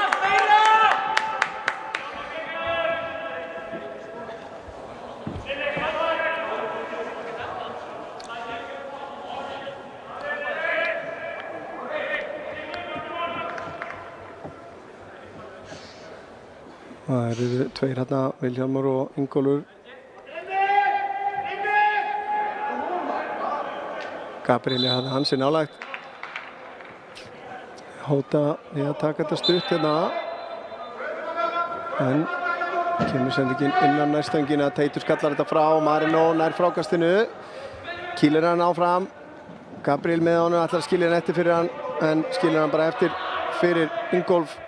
Það eru tveir hérna, Vilhjálmur og Ingólfur. Gabrieli hafði hans í nálægt. Hóta við að taka þetta stutt hérna. En kemur sendingin innan nærstöngina. Teitur skallar þetta frá, Marino nær frákastinu. Kýlir hann áfram. Gabriel með honum, ætlar að skilja hann eftir fyrir hann. En skilja hann bara eftir fyrir Ingólf.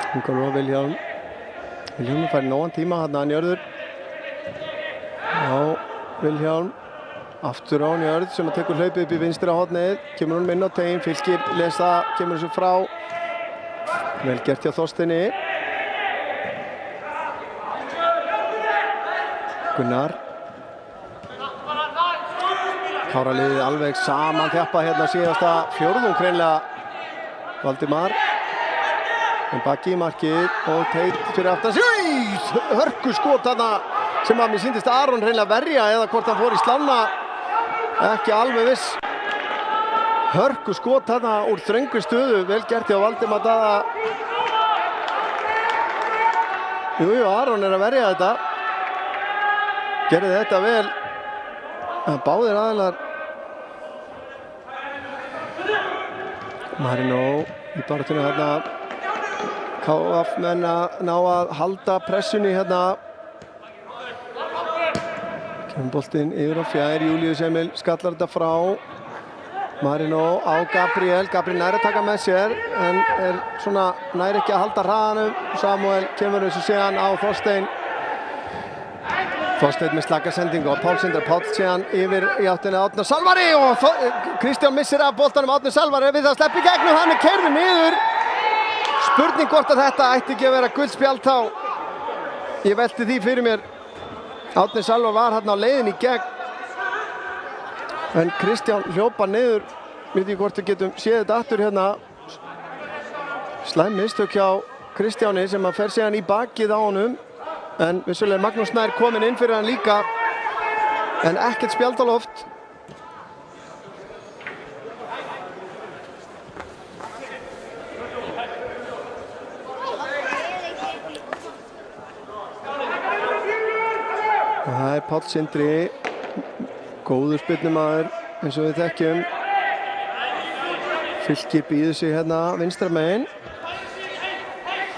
Ingólfur og Vilhjálm. Vilhjálmur fær nógan tíma þarna Njörður. Já, Vilhjálm. Aftur á Njörð sem tekur hlaupið upp í vinstra hornið. Kemur hún inn á tegin, Fylkir lesa, kemur þessu frá. Vel gert hjá Þorsteini. Gunnar. Káraliðið alveg saman þjappa hérna síðasta fjórðung hreinlega. Valdimar. En baki í markið og Teit fyrir aftan sig. Hörku skot þarna sem að mér sýndist Aron reynilega verja eða hvort hann fór í slána. Ekki alveg viss. Hörku skot þarna úr þröngri stöðu. Vel gert hjá Valdimar Daða. Jú, Aron er að verja þetta. Gerði þetta vel. En báðir aðilar. Marino í baráttunni þarna. KF menn að ná að halda pressunni hérna. Kemur boltinn yfir á fjær, Júlíus Emil skallar þetta frá. Marino á Gabriel, Gabriel nær að taka með sér en er svona nær ekki að halda hraðanum. Samuel kemur þessu séðan á Þorstein. Þorstein með slaka sendingu og Pál Sindri Páll séðan yfir í áttina Árna Salvari og Kristján missir af boltanum. Árni Salvari við það að sleppa í gegn og hann er keyrður niður. Spurning hvort að þetta ætti ekki að vera gult spjald þá. Ég velti því fyrir mér. Árni Salvar var hérna á leiðin í gegn. En Kristján hljópa niður. Veit ekki hvort við getum séð þetta aftur hérna. Slæm mistök hjá Kristjáni sem að fer síðan í bakið á honum. En vissulega Magnús Snær kominn inn fyrir hann líka. En ekkert spjald á loft. Það er Páll Sindri, góður spyrnumaður eins og við þekkjum. Fylkir býður sig hérna vinstra megin.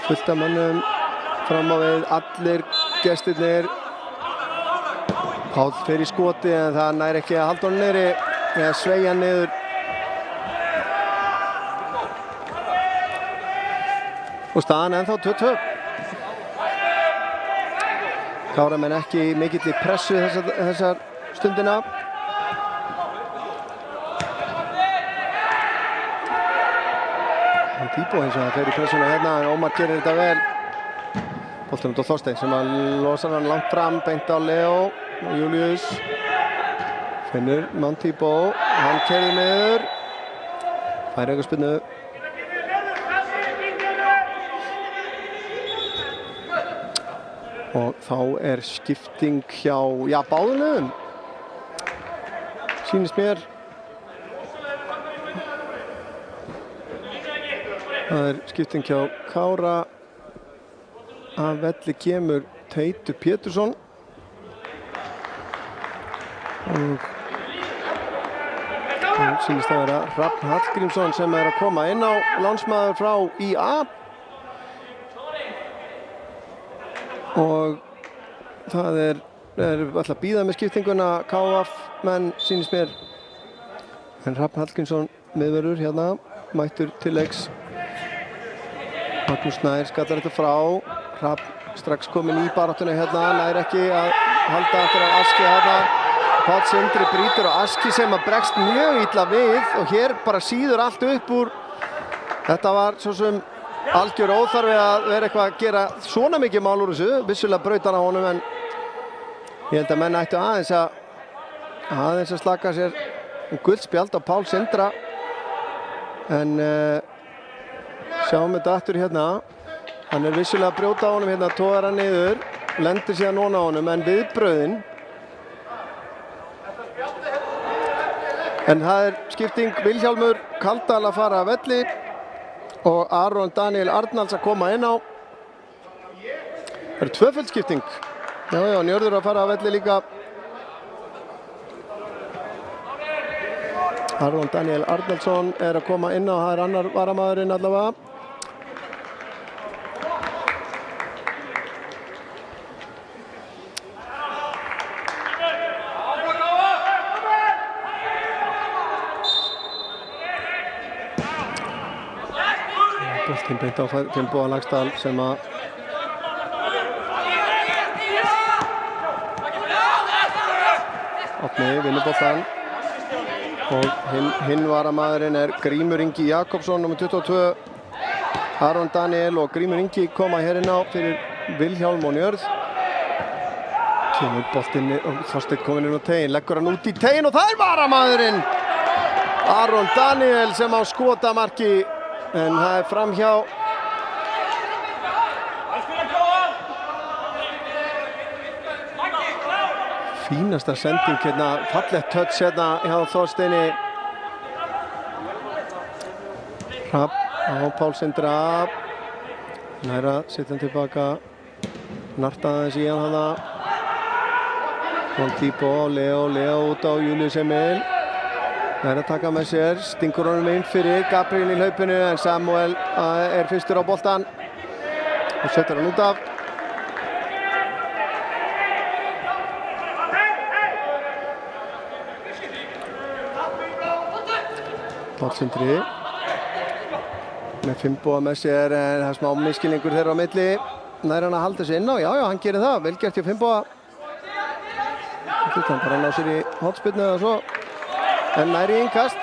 Fullt af mönnum fram á við, allir gestirnir. Páll fer í skoti en það nær ekki að halda honum niðri eða sveigja hann niður. Og staðan ennþá 2-2. Káramenn ekki mikill í pressu þessar stundina. Montibo eins og það fer í pressuna hérna en Ómar gerir þetta vel. Boltanum út á Þorstein sem að losar hann langt fram, beint á Leo. Júlíus. Finnur Montibo. Hann keyrði niður. Fær aukaspyrnu. Og þá er skipting hjá, báðum liðum. Sýnist mér. Það er skipting hjá Kára. Af velli kemur Teitur Pétursson. Og Það sýnist að vera Hrafn Hallgrímsson sem að koma inn á, lánsmaður frá IA. Og það er alltaf að bíða með skiptinguna KF menn sýnist mér. En Hrafn Hallgrímsson miðvörður hérna, mættur til leiks. Magnús Snær skallar þetta frá. Hrafn strax kominn í baráttuna hérna, nær ekki að halda eftir að Aski hérna. Páll Sindri brýtur á Aski sem að bregst mjög illa við og hér bara síður allt upp úr. Þetta var svo sem algjör óþarfi að vera eitthvað að gera svona mikið mál úr þessu. Vissulega braut hann á honum en ég held að menn ættu aðeins að slaka sér guldspjald á Pál Sindra. En sjáum þetta aftur hérna. Hann er vissulega að brjóta á honum hérna, togar hann niður, lendir síðan ofan á honum en viðbrögðin. En það er skipting Vilhjálmur Kaldal að fara að velli og Aron Daniel Arnalds að koma inn á. Það er tvöföld skipting. Já, Njörður að fara að velli líka. Aron Daniel Arnaldsson er að koma inn á, það er annar varamaðurinn allavega. Boltinn beint á Finnboga Laxdal sem að Árni vinnur boltann og hinn varamaðurinn er Grímur Ingi Jakobsson nr. 22. Aron Daniel og Grímur Ingi koma hér inn á fyrir Vilhjálm og Njörð. Kemur boltinn og Þorsteinn kominn inn á teiginn, leggur hann út í teiginn og það er varamaðurinn Aron Daniel sem á skotamarki. En það er framhjá. Fínasta sending hérna, fallegt touch hérna hjá Þorsteini. Hrafn á Pál Sindra. Næra, setja hann tilbaka. Nartaði aðeins í hann hana. Von Tíbo, Leo út á Július Emil. Það er að taka með sér, stingur honum inn fyrir Gabriel í hlaupinu en Samuel er fyrstur á boltan og setur hann út af. Pál Sindri með Finnboga með sér en það er smá misskilningur þeirra á milli. Nær hann að halda sig inn á, já, hann gerir það, vel gert hjá Finnboga. Hann bara ná sér í hornspyrnu eða svo. En næri innkast.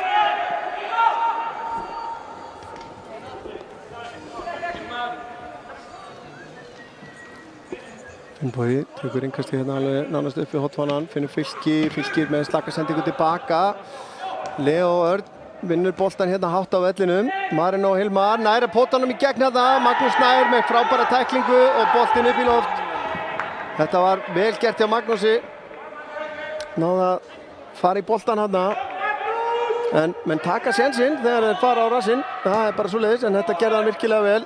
Finnbogi tekur innkasti hérna alveg nánast upp við hotfanan, finnur Fylkir með slaka sendingu tilbaka. Leo Örn vinnur boltan hérna hátt á vellinum. Marino Hilmar næra potanum í gegn hérna. Magnús Snær með frábæra tæklingu og boltinn upp í loft. Þetta var vel gert hjá Magnúsi. Náða að fara í boltan hérna. En menn taka sénsinn þegar þeir fara á rassinn. Það er bara svoleiðis, en þetta gerði hann virkilega vel.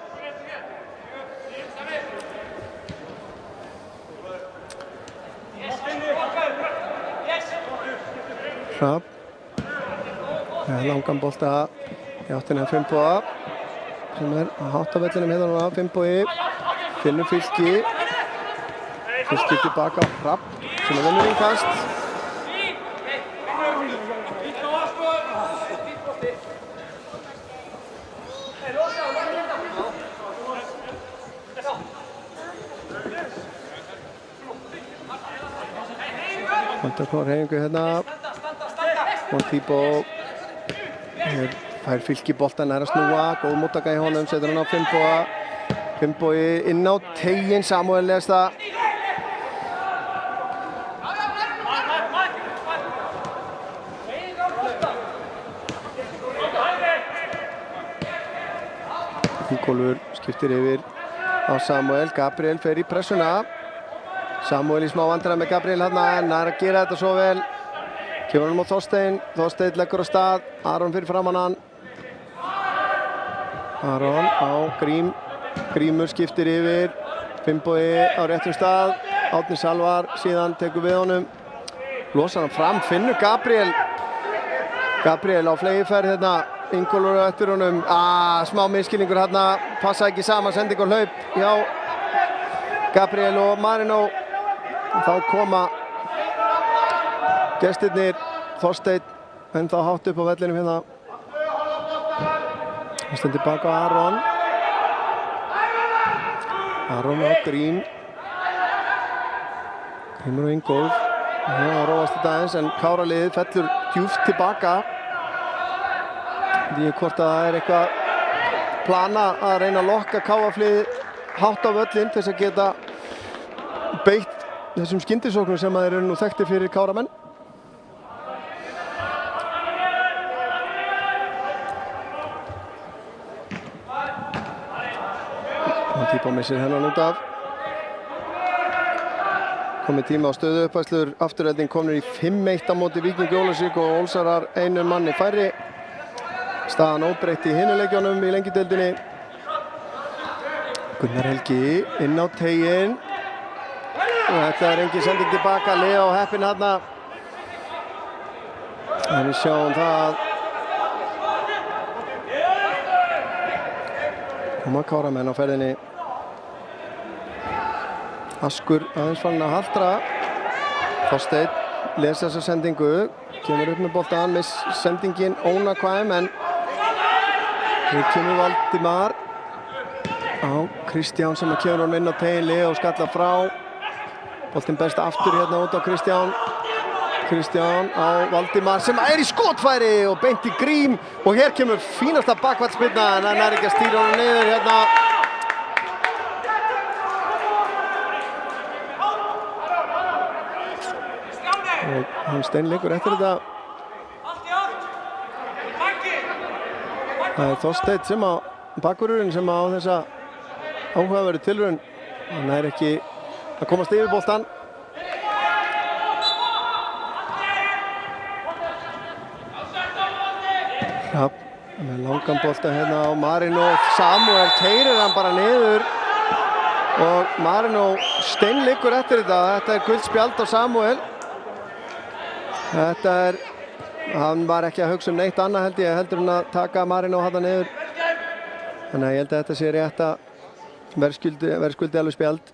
Hrafn. Langan bolta í áttina að Finnboga. Sem er að hátta vellinum hérna núna. Finnbogi finnur Fylki. Fylki tilbaka á Hrafn sem er vinnur innkast. Vantar á hreyfingu hérna. Von Tíbo fær Fylki boltan nær að snúa. Góð móttaka í honum, setur hann á Finnboga. Finnbogi inn á teiginn, Samuel les það. Ingólfur skiptir yfir á Samuel. Gabriel fer í pressuna. Samuel í smá vandræðum með Gabriel hérna, en er að gera þetta svo vel. Kemur hann á Þorsteinn. Þorsteinn leggur á stað. Aron fyrir framan hann. Aron á Grímur skiptir yfir. Finnbogi á réttum stað. Árni Salvar síðan tekur við honum. Losar hann fram, finnur Gabriel. Gabriel á fleygiferð hérna, Ingólfur á eftir honum, smá misskilningur hérna, passa ekki saman sending og hlaup hjá Gabriel og Marino. Þá koma gestirnir, Þorsteinn en þá hátt upp á vellinum hérna. Það stendur baka Aron. Aron á Grím. Grímur og Ingólf. Það róast þetta aðeins en Kára-liðið fellur djúpt tilbaka. Því hvort að það eitthvað plana að reyna að lokka KF-liðið hátt á völlinn til þess að geta beitt þessum skyndisóknum sem þeir eru nú þekktir fyrir Káramenn. Típa missir hennan út af. Komið tíma á stöðu uppæslur, afturhelding komnir í 5-1 á móti Víkingi Ólafsvík og Ólsarar einu manni færri. Staðan óbreytt í hinu leikjunum í lengjudeildinni. Gunnar Helgi inn á teiginn. Og þetta er engin sending tilbaka, Leo heppinn þarna. En við sjáum það. Koma Káramenn á ferðinni. Askur aðeins farin að haltra. Þorsteinn les þessa sendingu, kemur upp með boltan, miss sendingin ónakvæm en hér kemur Valdimar á Kristján sem kemur honum inn á teiginn, Leo skalla frá. Boltinn berst aftur hérna út á Kristján. Kristján á Valdimar sem er í skotfæri og beint í Grím og hér kemur fínasta bakvallspyrna en hann er ekki að stýra honum niður hérna. Og hann steinleikur eftir þetta. Það er Þorsteinn sem á bakvörðurinn sem á þessa áhugaverðu tilraun. Hann er ekki að komast yfir boltan. Hrafn með langan bolta hérna á Marino. Samuel keyrir hann bara niður og Marino steinleikur eftir þetta. Þetta er gult spjald á Samuel. Hann var ekki að hugsa neitt annað held ég, heldur hann að taka Marino þarna niður. Þannig að ég held að þetta sé rétt að verðskuldi alveg spjald.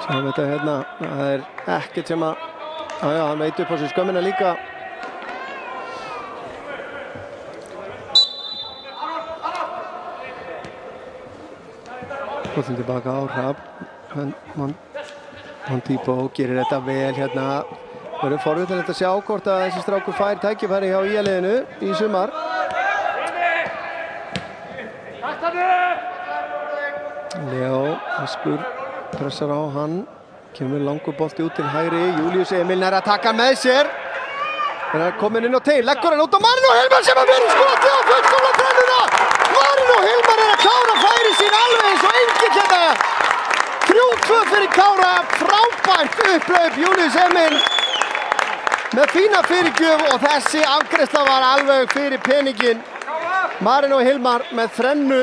Sjáum þetta hérna, það er ekkert sem að, hann veit upp á sig skömmina líka. Boltinn tilbaka á Hrafn. Montipó gerir þetta vel hérna. Það verður forvitnilegt að sjá hvort að þessi strákur fær tækifæri hjá IA-liðinu í sumar. Leo Askur pressar á hann. Kemur langur bolti út til hægri. Július Emil nær að taka með sér. Hann er komin inn á teig. Leggur hann út á Marino Hilmar sem að verið skotið á fullkomna brennuna. Marino Hilmar er að klára færi sín alveg eins og enginn hérna. 3-2 fyrir Kára, frábært upphlaup Július Emil með fína fyrirgjöf og þessi afgreiðsla var alveg fyrir peningin. Marino Hilmar með þrennu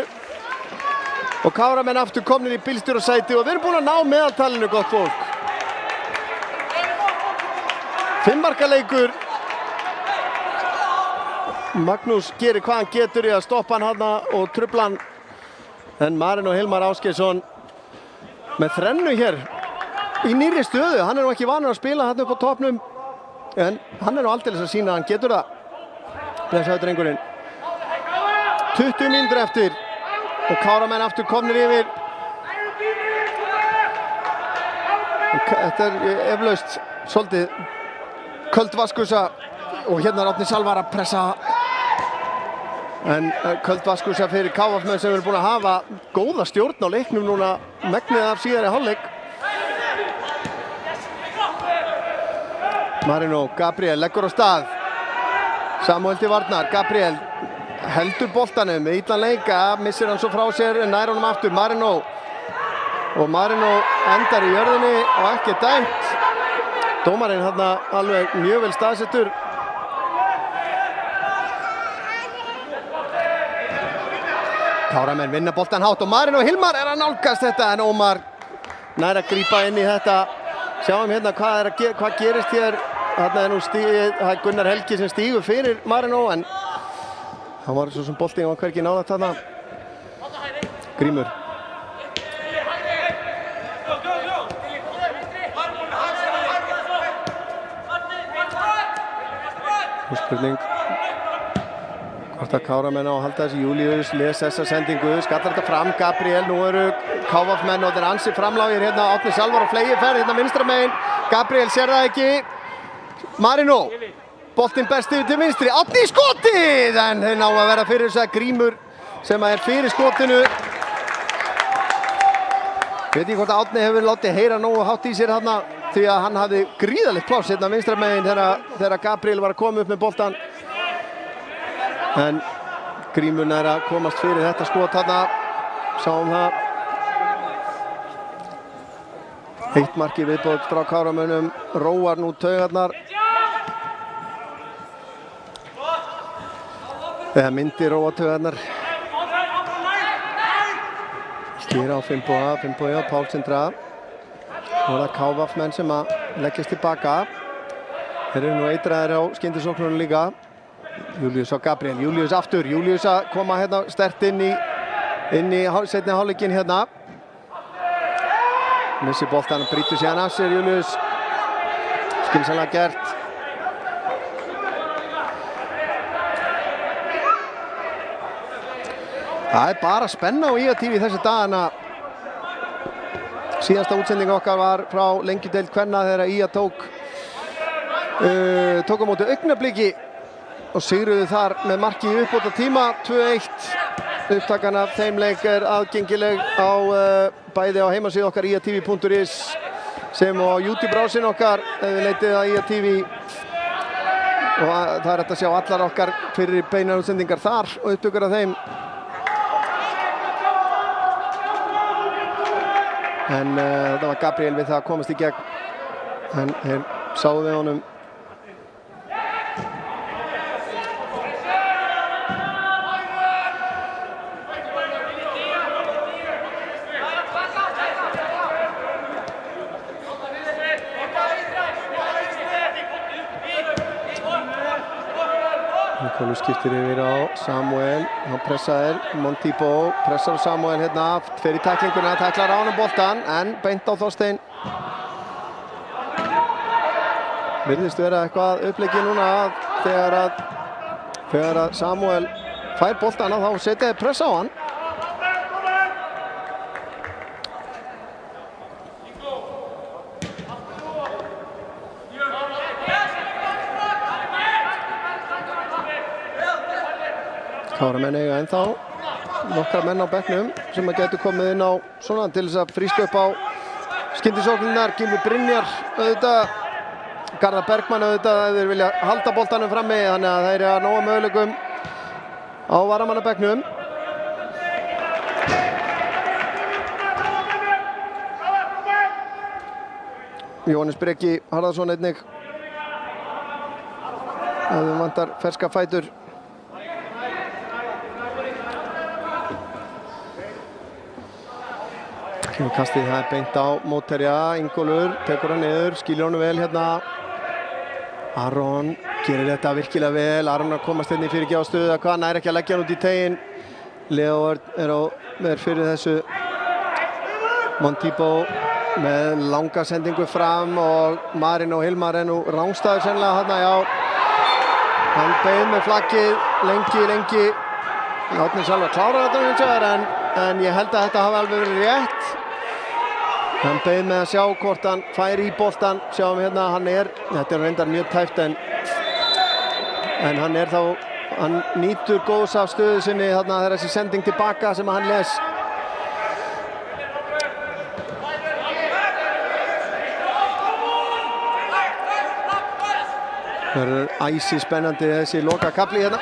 og Káramenn aftur komnir í bílstjórasæti og við erum búin að ná meðaltalinu, gott fólk. 5 marka leikur. Magnús gerir hvað hann getur í að stoppa hann hana og trufla hann en Marino Hilmar Ásgeirsson með þrennu hér í nýrri stöðu. Hann er nú ekki vanur að spila hann upp á topnum en hann er nú aldeilis að sýna að hann getur það. Blessaður drengurinn. 20 mínútur eftir og Káramenn aftur komnir yfir. Þetta er eflaust svolítið köld vaskusa og hérna er Árni Salvar að pressa en köld vaskusa fyrir KF-menn sem eru búin að hafa góða stjórn á leiknum núna megnið af síðari hálfleik. Marino, Gabriel leggur á stað. Samuel til varnar, Gabriel heldur boltanum með illan leika, missir hann svo frá sér en nær honum aftur. Marino og Marino endar í jörðinni og ekki dæmt. Dómarinn þarna alveg mjög vel staðsettur. Káramenn vinna boltan hátt og Marino Hilmar er að nálgast þetta en Ómar nær að grípa inn í þetta. Sjáum hérna hvað gerist hér á þarna nú stíð, það Gunnar Helgi sem stígur fyrir Marino en hann var svo sem boltinn var hvergi nálægt þarna. Grímur. Spurning hvort að Káramenn á að halda þessi. Júlíus les þessa sendingu, skallar þetta fram. Gabriel, nú eru KVF-menn og þeir ansi framlágir hérna. Árni Salvar og fleigi ferð hérna vinstra megin. Gabriel sér það ekki. Marino, boltinn berst yfir til vinstri. Árni í skotið, en þeir ná að vera fyrir þess að Grímur sem er fyrir skotinu. Veit ekki hvort að Árni hefur látið heyra nógu hátt í sér hérna því að hann hafði gríðalegt pláss hérna vinstra megin þegar Gabriel var að koma upp með boltan. En Grímur nær að komast fyrir þetta skot þarna. Sáum það. Eitt mark í viðbót frá Káramönnum. Róar nú taugarnar. Eða myndi róa taugarnar. Skýra á Finnboga, Pál Sindra. Og það KVF-menn sem að leggjast tilbaka. Þeir eru nú eitraðir á skyndisóknunum líka. Júlíus og Gabriel, Júlíus aftur. Júlíus að koma hérna sterkt inn í seinni hálfleikinn hérna. Missi boltan, brýtur síðan af sér Júlíus. Skynsamlega gert. Það bara spenna á IATV þessi dagana. Síðasta útsending okkar var frá lengjudeild kvenna þegar IA tók á móti Augnabliki og sigruðu þar með marki í uppbóta tíma 2-1. Upptakan af þeim leik aðgengileg á bæði á heimasíðu okkar iatv.is sem á YouTube-brásinn okkar ef við leitið að IATV og það hægt að sjá allar okkar fyrir beinar útsendingar þar og upptökur af þeim. En þetta var Gabriel við það að komast í gegn. En þeir sáðu við honum. Nikólu skiptir yfir á Samuel, hann pressaðir, Montipo pressar á Samuel hérna aft, fer í tæklinguna, tæklar á hann boltan, en beint á Þorstein. Virðist vera eitthvað uppleggið núna þegar að Samuel fær boltan þá setja þeir pressa á hann. Káramenn eiga ennþá nokkra menn á bekknum sem að getur komið inn á svona til þess að fríska upp á skyndisóknirnar. Gylfi Brynjar auðvitað, Garðar Bergmann auðvitað ef þeir vilja halda boltanum frammi, þannig að þeir eru að nóga möguleikum á varamannabekknum. Jóhannes Breki Harðarsson einnig ef þeim vantar ferska fætur. Kastið það beint á Móterja, Ingólfur tekur hann niður, skilur hann vel hérna. Aron gerir þetta virkilega vel, Aron að komast hérna í fyrirgjáðstöðu að hvað, nær ekki að leggja hann út í teginn. Leo er fyrir þessu. Montipo með langa sendingu fram og Marino Hilmar er nú rángstæður sennilega hérna, já. Hann beið með flaggið lengi. Árni Salvar klárar þetta hins vegar en ég held að þetta hafi alveg verið rétt. Hann beið með að sjá hvort hann fær í boltan. Sjáum hérna, þetta er reyndar mjög tæft en hann nýtur góðs af stöðu sinni þarna þegar þessi sending tilbaka sem hann les. Það er æsi spennandi þessi loka kafli hérna.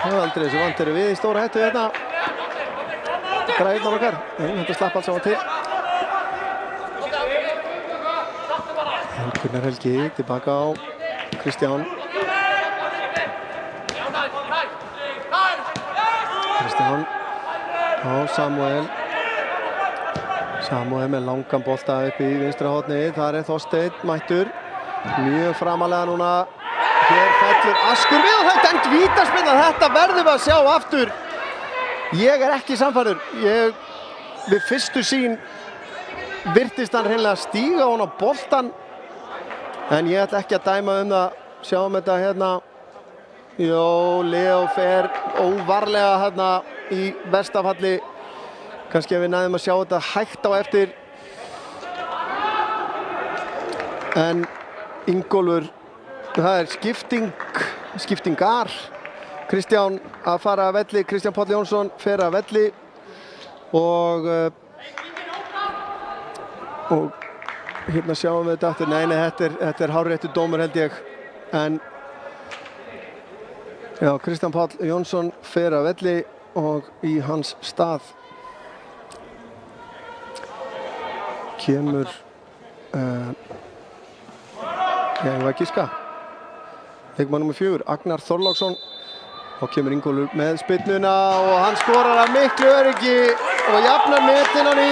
Það er aldrei þessu vant eru við í stóra hættu hérna. Græðurnar okkar, þetta slapp allt saman til. Gunnar Helgi tilbaka á Kristján. Kristján á Samuel. Samúel með langan bolta upp í vinstra horni. Þar Þorsteinn mættur. Mjög framalega núna. Hér fellur Askur við og það dæmt vítaspyrna. Þetta verðum við að sjá aftur. Ég ekki sannfærður. Við fyrstu sýn virtist hann hreinlega stíga hún á boltan. En ég ætla ekki að dæma það. Sjáum þetta hérna. Jó, Leo fer óvarlega hérna í verstafalli. Kannski að við næðum að sjá þetta hægt á eftir. En Ingólfur, það skiptingar. Kristján að fara að velli, Kristján Páll Jónsson fer að velli. Og hérna sjáum við þetta aftur. Nei, þetta hárréttur dómur held ég. En já, Kristján Páll Jónsson fer að velli og í hans stað kemur ég var að giska leikmaður númer 4, Agnar Þorláksson. Þá kemur Ingólfur með spyrnuna og hann skorar af miklu öryggi og jafnar metin á ný.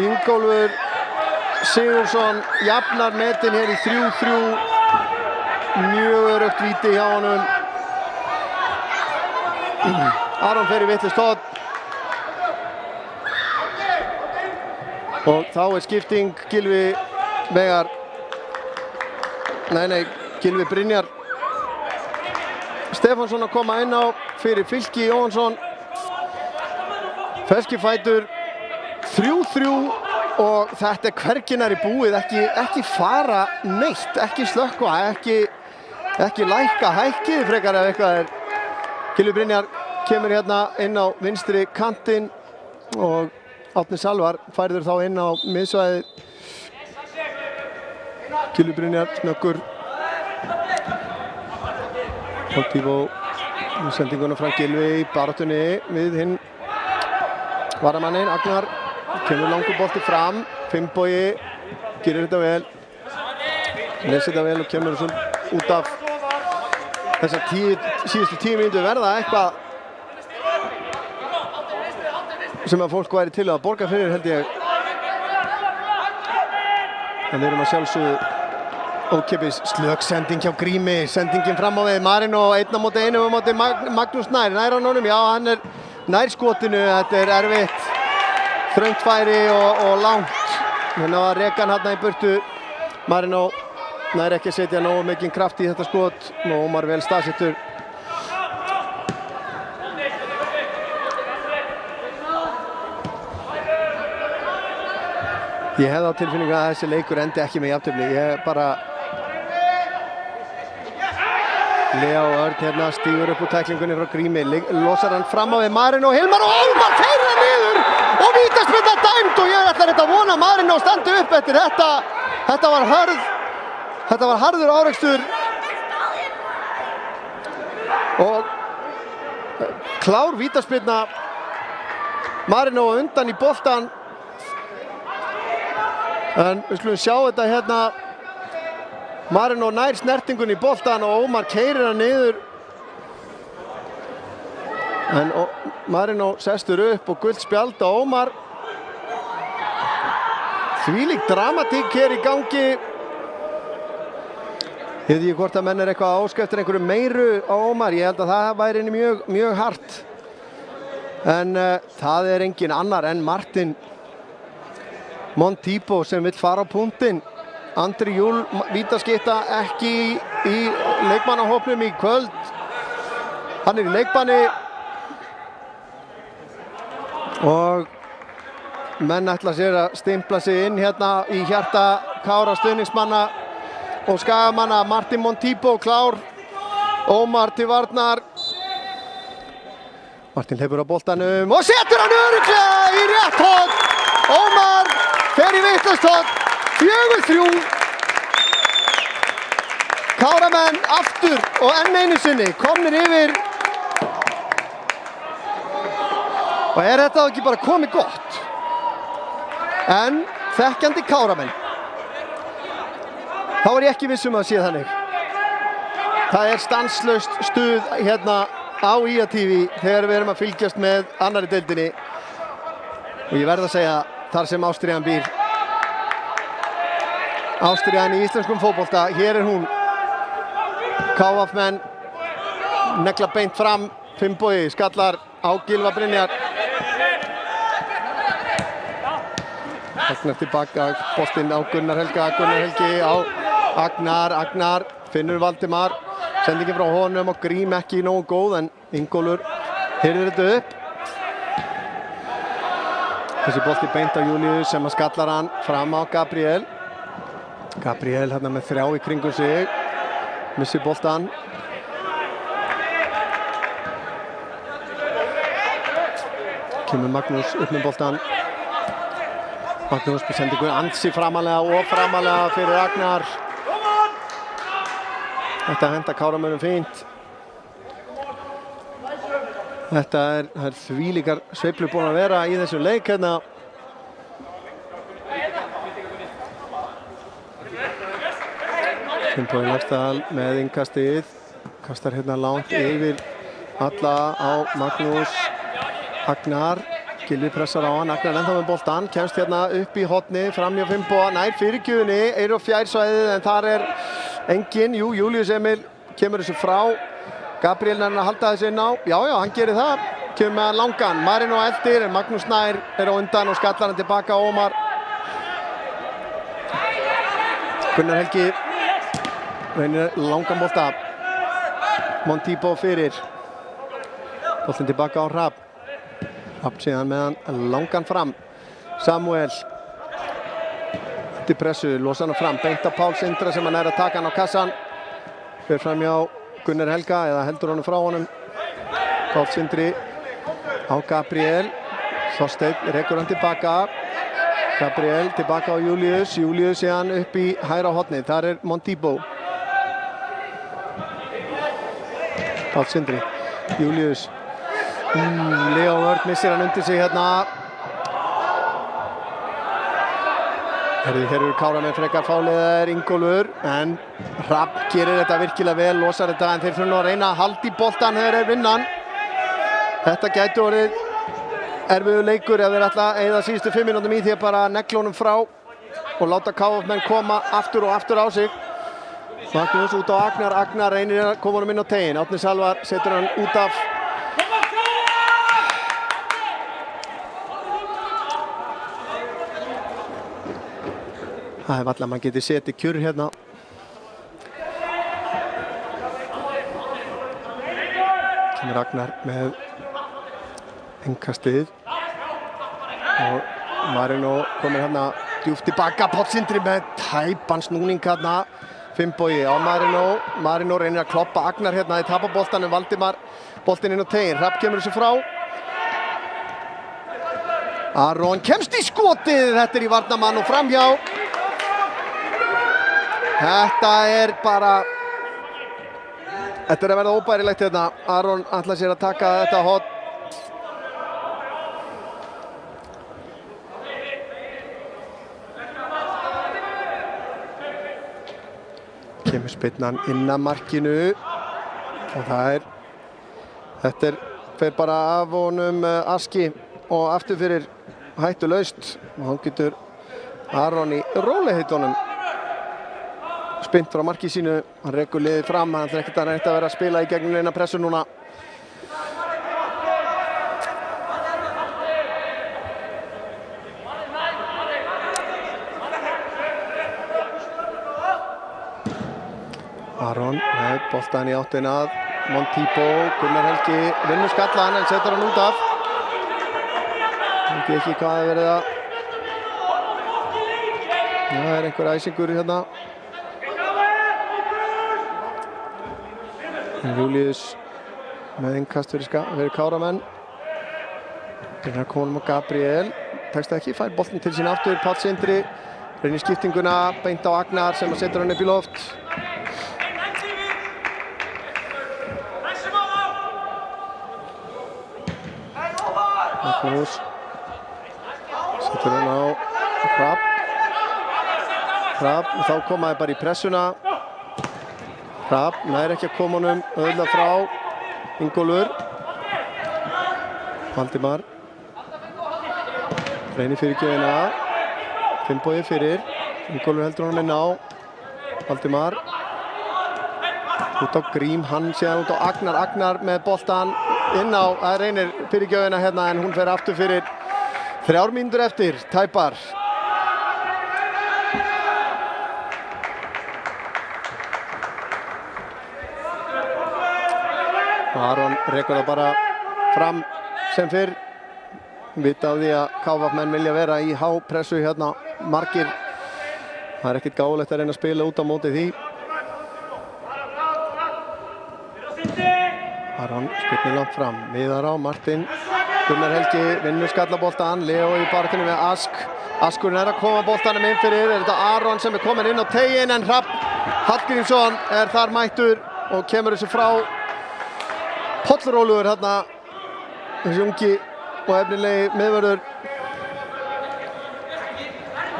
Ingólfur Sigurðsson jafnar metin hér í 3-3. Mjög öruggt víti hjá honum. Aron fer í vitlaust horn. Og þá skipting Gylfi Veigar. Gylfi Brynjar Stefánsson að koma inn á fyrir Fylki Jóhannsson. Ferski fætur 3-3 og þetta hvergi nærri búið. Ekki fara neitt, ekki slökkva, ekki lækka hækkið frekar ef eitthvað Gylfi Brynjar kemur hérna inn á vinstri kantinn og Árni Salvar færður þá inn á miðsvæðið. Gylfi Brynjar snöggur. Pontívo sendinguna frá Gylfi í baráttunni við hinn varamanninn Agnar. Kemur langur bolti fram. Finnbogi gerir þetta vel. Lesir þetta vel og kemur út af þessar síðustu 10 mínútur verða eitthvað sem að fólk væri til að borga fyrir held ég. En við erum að sjálfsögðu ókeypis slöksending hjá Grími. Sendingin fram á við Marino 1 á móti 1 á móti Magnús Nær. Nær á honum, já hann nær skotinu. Þetta erfitt. Þröngt færi og langt. Hérna var rekan hérna í burtu. Marino nær ekki að setja nógu mikinn kraft í þetta skot. Nú Ómar vel staðsettur. Ég hefði á tilfinningu að þessi leikur endi ekki með jafntefli. Ég bara Leo Örn hérna stígur upp úr tæklingunni frá Grími. Losar hann fram á við Marino. Hilmar og Ómar keyrir hann niður og vítaspyrna dæmd og ég ætla að vona Marino standi upp eftir þetta. Þetta var harður árekstur og klár vítaspyrna. Marino undan í boltan. En við skulum sjá þetta hérna. Marino nær snertingun í boltan og Ómar keyrir hann niður. En Marino sestur upp og gult spjald á Ómar. Þvílík dramatík hér í gangi. Ég veit ekki hvort að menn eitthvað að óska eftir einhverju meiru á Ómar. Ég held að það væri mjög hart. En það engin annar en Martin Montipo sem vill fara á punktinn. Andri Júl vítaskytta ekki í leikmannahópnum í kvöld. Hann í leikbanni og menn ætla sér að stimpla sig inn hérna í hjarta Kára stuðningsmanna og skagamanna. Martin Montipo klár. Ómar til varnar. Martin hleypur á boltanum og setur hann örugglega í rétt horn. Ómar fer í vitlaust horn. 4-3. Káramenn aftur og enn einu sinni komnir yfir. Og þetta ekki bara komið gott? En þekkjandi Káramenn, þá ég ekki viss að sé þannig. Það stanslaust stuð hérna á IA TV þegar við erum að fylgjast með annarri deildinni. Og ég verð að segja þar sem ástríðan býr. Ástríðan í íslenskum fótbolta, hér hún. KF-menn negla beint fram, Finnbogi skallar á Gylfa Brynjar. Agnar tilbaka, boltinn á Gunnar Helga, Gunnar Helgi á Agnar, finnur Valdimar. Sendingin frá honum og Grím ekki nógu góð en Ingólfur hirðir þetta upp. Þessi bolti beint á Júlíus sem að skallar hann fram á Gabriel. Gabriel hérna með 3 í kringum sig. Missir boltan. Kemur Magnús upp með boltan. Magnús með sendingu ansi framalega og framalega fyrir Agnar. Þetta henda Káramönnum fínt. Þetta er þvílíkar sveiflur búin að vera í þessum leik hérna. Finnbogi Laxdal með innkastið. Kastar hérna langt yfir alla á Magnús. Agnar. Gylfi pressar á hann. Agnar ennþá með boltan. Kemst hérna upp í horni. Fram hjá Finnboga. Nær fyrir gjöfunni. Eyru og fjársvæðið en þar er enginn. Jú, Júlíus Emil kemur þessu frá. Gabriel nærinn að halda þessu inn á. Já, hann gerir það. Kemur með hann langan. Marino eldir en Magnús Nær er á undan og skallar hann tilbaka á Ómar. Gunnar Helgi reynir langan bolta. Montipo fyrir. Boltinn tilbaka á Hrafn. Hrafn síðan með hann langan fram. Samuel. Til pressu, losa hann fram. Beint á Pál Sindra sem hann að taka hann á kassan. Fyrir fram hjá Gunnar Helga eða heldur honum frá honum. Pál Sindri á Gabriel. Þorsteinn rekur hann tilbaka. Gabriel tilbaka á Júlíus. Júlíus síðan upp í hægra hornið. Þar er Montipo. Pál Sindri. Júlíus. Leo Örd missir hann undir sig hérna. Hér eru Káramenn frekar fáliðar Ingólfur en Hrafn gerir þetta virkilega vel, losar þetta en þeir þurfa að reyna að halda í boltan þegar þeir vinna hann. Þetta gæti orðið erfiður leikur ef þeir ætla að eyða síðustu 5 mínútum í því að bara negla honum frá og láta KF-menn koma aftur og aftur á sig. Magnús út á Agnar, Agnar reynir að koma honum inn á tegin. Árni Salvar setur hann út af. Það varla að maður geti setið kjur hérna. Kemur Agnar með innkastið. Og Marino komir hérna djúpt tilbaka. Páll Sindri með tæpan snúning hérna. Finnbogi á Marino. Marino reynir að kloppa Agnar hérna. Þeir tapa boltanum. Valdimar boltinn inn á tegin. Hrafn kemur þessu frá. Aron kemst í skotið. Þetta er í varnarmann og framhjá. Þetta er bara, þetta er að verða óbærilegt hérna. Aron ætlar sér að taka þetta hot. Kemur spyrnan inn að markinu og það er, þetta fer bara af honum Aski og aftur fyrir hættulaust og hann getur Aron í rólegheitunum. Spint frá marki sínu, hann rekur liðið fram, hann ætlar ekkert að reynda að vera að spila í gegnum eina pressu núna. Aron með boltan í áttina að Montipo, Gunnar Helgi vinnur skallan en setur hann út af. Ég veit ekki hvað það verið að. Það er einhver æsingur hérna. Júlíus með innkast fyrir Káramenn. Reynir að koma honum á Gabriel. Tekst það ekki, fær boltinn til sín aftur. Páll Sindri reynir skiptinguna beint á Agnar sem að setur hann upp í loft. Magnús setur hann á Hrafn. Hrafn og þá koma þeir bara í pressuna. Hrafn nær ekki að koma honum auðvitað frá Ingólfur. Valdimar. Reynir fyrirgjöfina. Finnbogi fyrir. Ingólfur heldur honum inn á. Valdimar. Út á Grím, hann séðan út á Agnar. Agnar með boltan inn á. Það Reynir fyrirgjöfina hérna en hún fer aftur fyrir 3 mínútur eftir. Tæpar. Aron rekur það bara fram sem fyrr. Vita af því að KFF-menn vilja vera í hápressu hérna margir. Það ekkert gáfulegt að reyna að spila út á móti því. Aron spilnir langt fram. Viðar á Martin. Gunnar Helgi vinnur skallaboltan. Leo í baráttunni með Ask. Askurinn að koma boltanum inn fyrir. Þetta Aron sem komin inn á teiginn en Hrafn Hallgrímsson þar mættur og kemur þessu frá. Pollrólugur hérna. Þessi ungi og efnilegi miðvörður.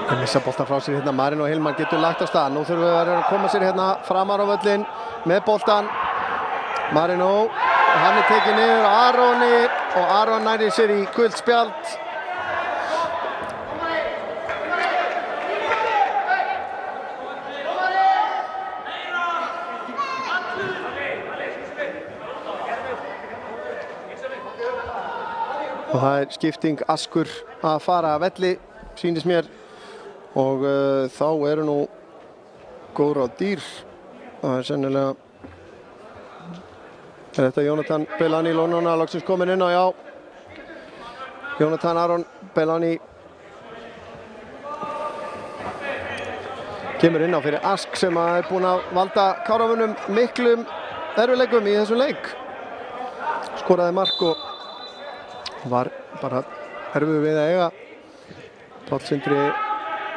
Það missa boltan frá sér hérna. Marin og Hilmar getur lagt á stað. Nú þurfum við að koma sér hérna framar á völlinn með boltan. Marino, hann tekið niður á Aroni og Aron næri sér í gult spjald. Og það skipting Askur að fara að velli, sýnist mér. Og þá eru nú góður á dýr. Það sennilega þetta Jonathan Belani Lónona loksins komin inn á, já. Jonathan Aron Belani kemur inn á fyrir Ask sem búinn að valda Káramunum miklum erfiðleikum í þessum leik. Skoraði mark og var bara erfiður við að eiga. Páll Sindri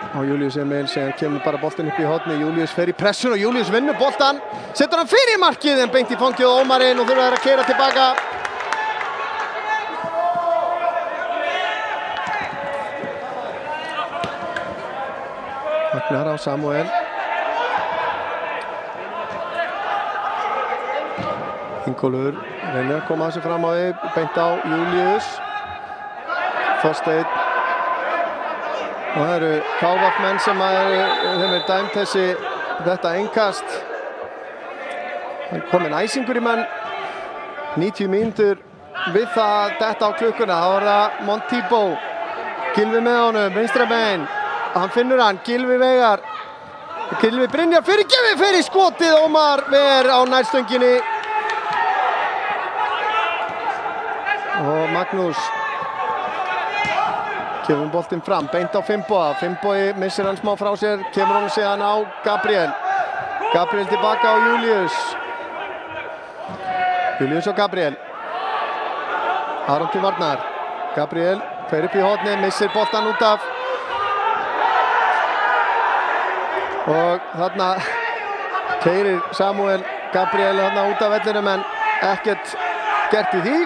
á Júlíus Emil sem kemur bara boltinn upp í horni. Júlíus fer í pressun og Júlíus vinnur boltan. Setur hann fyrir markið en beint í fangið á Ómarinn og þurfa þær að keyra tilbaka. Agnar á Samuel. Ingólfur reynir að koma þessu fram á því. Beint á Júlíus. Þorsteinn. Og það eru KFF-menn sem þeim dæmt þetta innkast. Það er komin æsingur í menn. 90 mínútur við það að detta á klukkuna. Það var það Montibo. Gylfi með honum, vinstra megin. Hann finnur hann, Gylfi Veigar. Gylfi Brynjar fyrirgefið fyrir skotið. Ómar ver á nærstönginni. Og Magnús. Kemur boltinn fram, beint á Finnboga. Finnbogi missir hann smá frá sér, kemur hann síðan á Gabriel. Gabriel tilbaka á Júlíus. Júlíus og Gabriel. Aron til varnar. Gabriel fer upp í horni, missir boltan út af. Og þarna keyrir Samuel Gabriel þarna út af vellinum en ekkert gert í því.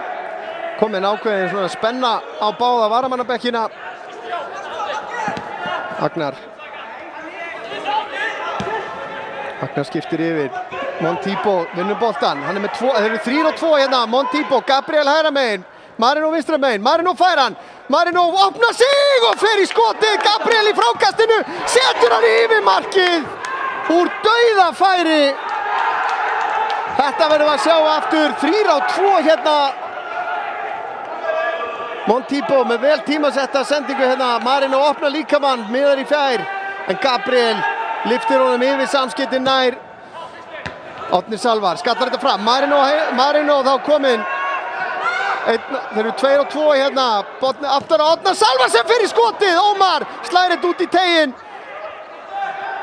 Komin ákveðin svona spenna á báða varamannabekkina. Agnar skiptir yfir. Montibo vinnur boltan. Hann með 2, þeir eru 3 og 2 hérna. Montibo, Gabriel hægra megin. Marino vinstra megin. Marino fær hann. Marino opnar sig og fer í skotið. Gabriel í frákastinu. Setur hann yfir markið. Úr dauðafæri. Þetta verðum við að sjá aftur. 3 og 2 hérna. Montibo með vel tímasetta sendingu hérna. Marino opnar líkamann, miðar í fjær. En Gabriel lyftir honum yfir samskiptin nær. Árni Salvar skallar þetta fram. Marino þá kominn. Þeir eru 2 og 2 hérna. Botni aftur á Árna Salvar sem fer í skotið. Ómar slær þetta út í teiginn.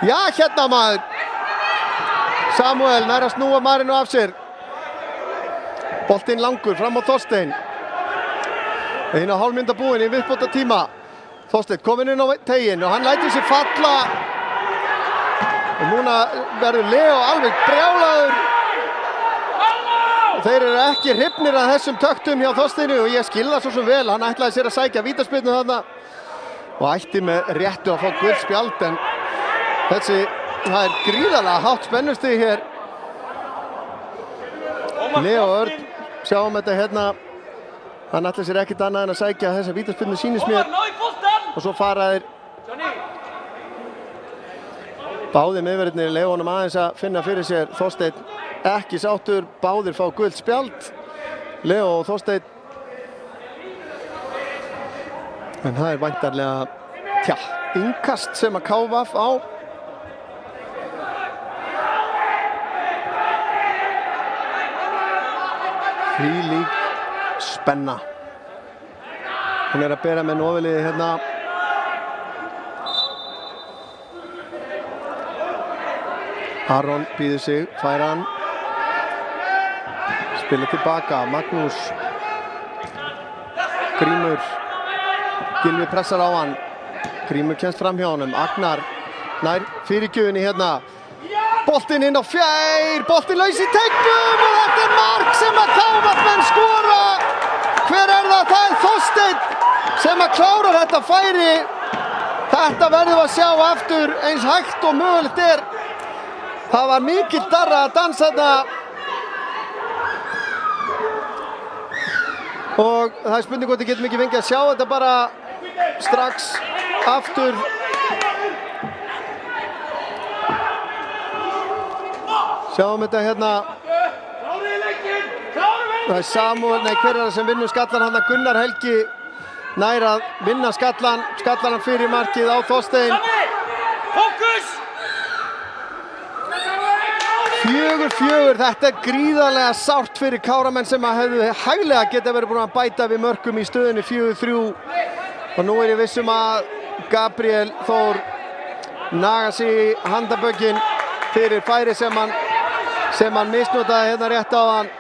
Já, hérna maður. Samuel nær að snúa Marino af sér. Boltinn langur fram á Þorsteinn. Eina hálfmynda búin í viðbóta tíma. Þorsteinn kominn inn á teiginn og hann lætur sig falla. Og núna verður Leo alveg brjálaður. Þeir eru ekki hrifnir að þessum töktum hjá Þorsteini og ég skil það svo sem vel. Hann ætlaði sér að sækja vítaspyrnu þarna og ætti með réttu að fá gult spjald en það gríðarlega hátt spennustig hér. Leo Örn, sjáum þetta hérna. Hann ætlaði sér ekkert annað en að sækja þessa vítaspyrnu sýnist mér. Ómar, ná í boltan! og svo fara þeir báðir miðverðirnir leyfa honum aðeins að finna fyrir sér. Þorsteinn ekki sáttur, báðir fá gult spjald, Leo og Þorsteinn, en það væntanlega innkast sem að KVF á. Þvílík spenna. Hún að bera með Novelið hérna. Aron býður sig, fær hann. Spila tilbaka, Magnús. Grímur. Gylfi pressar á hann. Grímur kemst fram hjá honum. Agnar nær fyrirgjöfinni hérna. Boltinn inn á fjær, boltinn laus í teignum og þetta mark sem að KVF-menn skora. Hver það? Það Þorsteinn sem að klára þetta færi. Þetta verðum að sjá aftur eins hægt og mögulegt Það var mikill darra að dansa þetta. Og það spurning hvort við getum ekki fengið að sjá þetta bara strax aftur. Sjáum þetta hérna. Það Samúel, hver það sem vinnur skallan hann? Gunnar Helgi nær að vinna skallan hann fyrir markið á Þorsteinn. Fókus! 4-4, þetta gríðarlega sárt fyrir Káramenn sem að hefðu hæglega geta verið búin að bæta við mörkum í stöðunni 4-3. Og nú ég vissum að Gabriel Þór naga sig í handaböggin fyrir færi sem hann misnotaði hérna rétt áðan.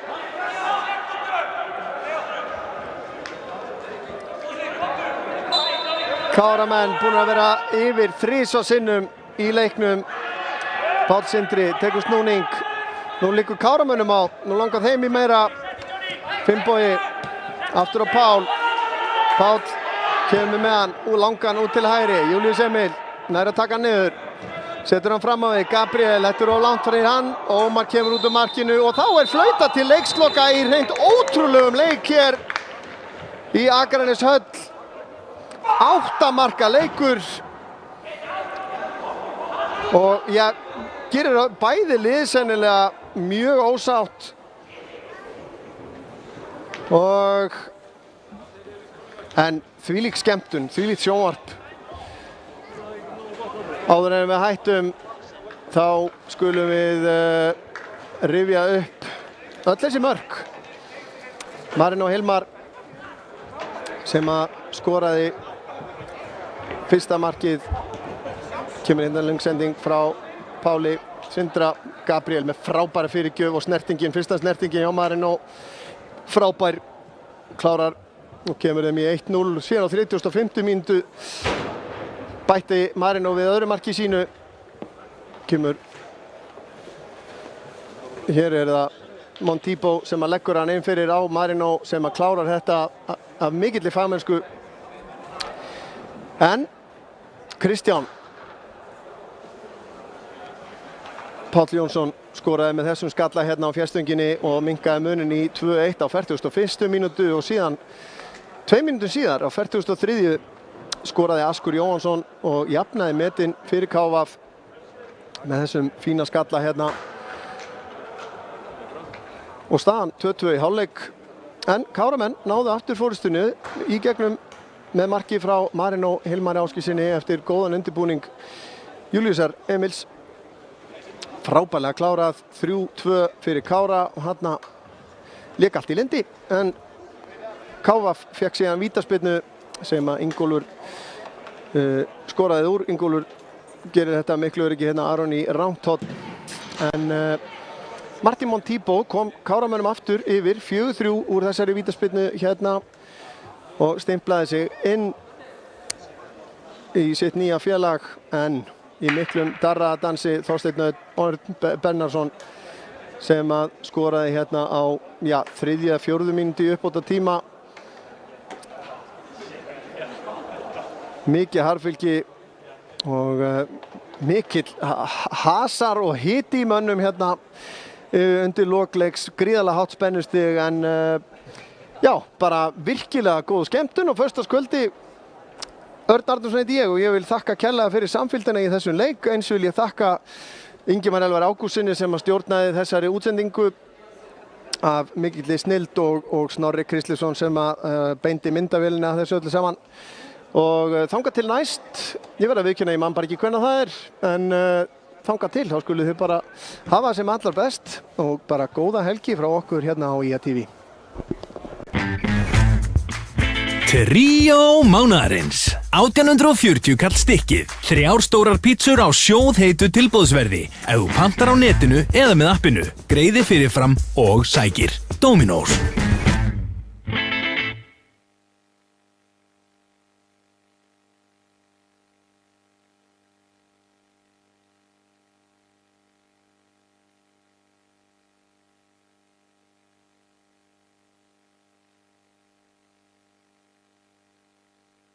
Káramenn búin að vera yfir 3 sinnum í leiknum. Páll Sindri tekur snúning. Nú liggur Káramönnum á. Nú langar þeim í meira. Finnbogi aftur á Pál. Páll kemur með hann og langan út til hægri. Júlíus Emil nær að taka hann niður. Setur hann fram á við. Gabriel hættur of langt fyrir hann. Ómar kemur út úr markinu og þá flauta til leiksloka í hreint ótrúlegum leik hér í Akraneshöll. 8 marka leikur. Og gerir bæði lið sennilega mjög ósátt. En þvílík skemmtun, þvílíkt sjónvarp. Áður en við hættum þá skulum við rifja upp öll þessi mörk. Marino Hilmar sem að skoraði fyrsta markið. Kemur inn löngsending frá Páli Sindra. Gabriel með frábæra fyrirgjöf og snertingin, fyrsta snertingin hjá Marino. Frábær, klárar og kemur þeim í 1-0. Síðan á 35. mínútu bætti Marino við öðru marki sínu. Kemur, hér það Montipo sem að leggur hann inn fyrir á Marino sem að klárar þetta af mikilli fagmennsku. En Kristján Páll Jónsson skoraði með þessum skalla hérna á fjærstönginni og minnkaði munin í 2-1 á 41. mínútu og síðan 2 mínútum síðar á 43. skoraði Askur Jóhansson og jafnaði metin fyrir KVF með þessum fína skalla hérna. Og staðan 2-2 í hálfleik. En Káramenn náðu aftur fórustunni í gegnum með marki frá Marino Hilmari Áskilssyni eftir góðan undirbúning Júlíusar Emils. Frábærlega klárað, 3-2 fyrir Kára og hann lék allt í lindi. En KVF fekk síðan vítaspyrnu sem að Ingólfur skoraði úr. Ingólfur gerir þetta miklu öryggi hérna Aron í rangt horn. En Martin Montipo kom Káramönnum aftur yfir 4-3 úr þessari vítaspyrnu hérna og stimplaði sig inn í sitt nýja félag. En í miklum darradansi Þorsteinn Örn Bernarsson sem að skoraði hérna á 3./4. mínútu í uppbótartíma. Mikið harðfylgi og mikill hasar og hiti í mönnum hérna undir lokleiks. Gríðarlega hátt spennustig en bara virkilega góð skemmtun og föstudagskvöldi Örn Arnórsson heiti ég og ég vil þakka kærlega fyrir samfylgdina í þessum leik. Eins vil ég þakka Ingimar Elvar Ágústssyni sem að stjórnaði þessari útsendingu af mikilli snilld og Snorri Kristleifsson sem að beindi myndavélinni að þessu öllu saman. Og þangað til næst, ég verð að viðurkenna, ég man bara ekki hvenær það er, en þangað til, þá skuluð þið bara hafa það sem allar best og bara góða helgi frá okkur hérna á IA TV. Tríó mánaðarins 1840 kall stykkið 3 stórar pítsur á sjóðheitu tilboðsverði ef þú pantar á netinu eða með appinu greiði fyrirfram og sækir Dominos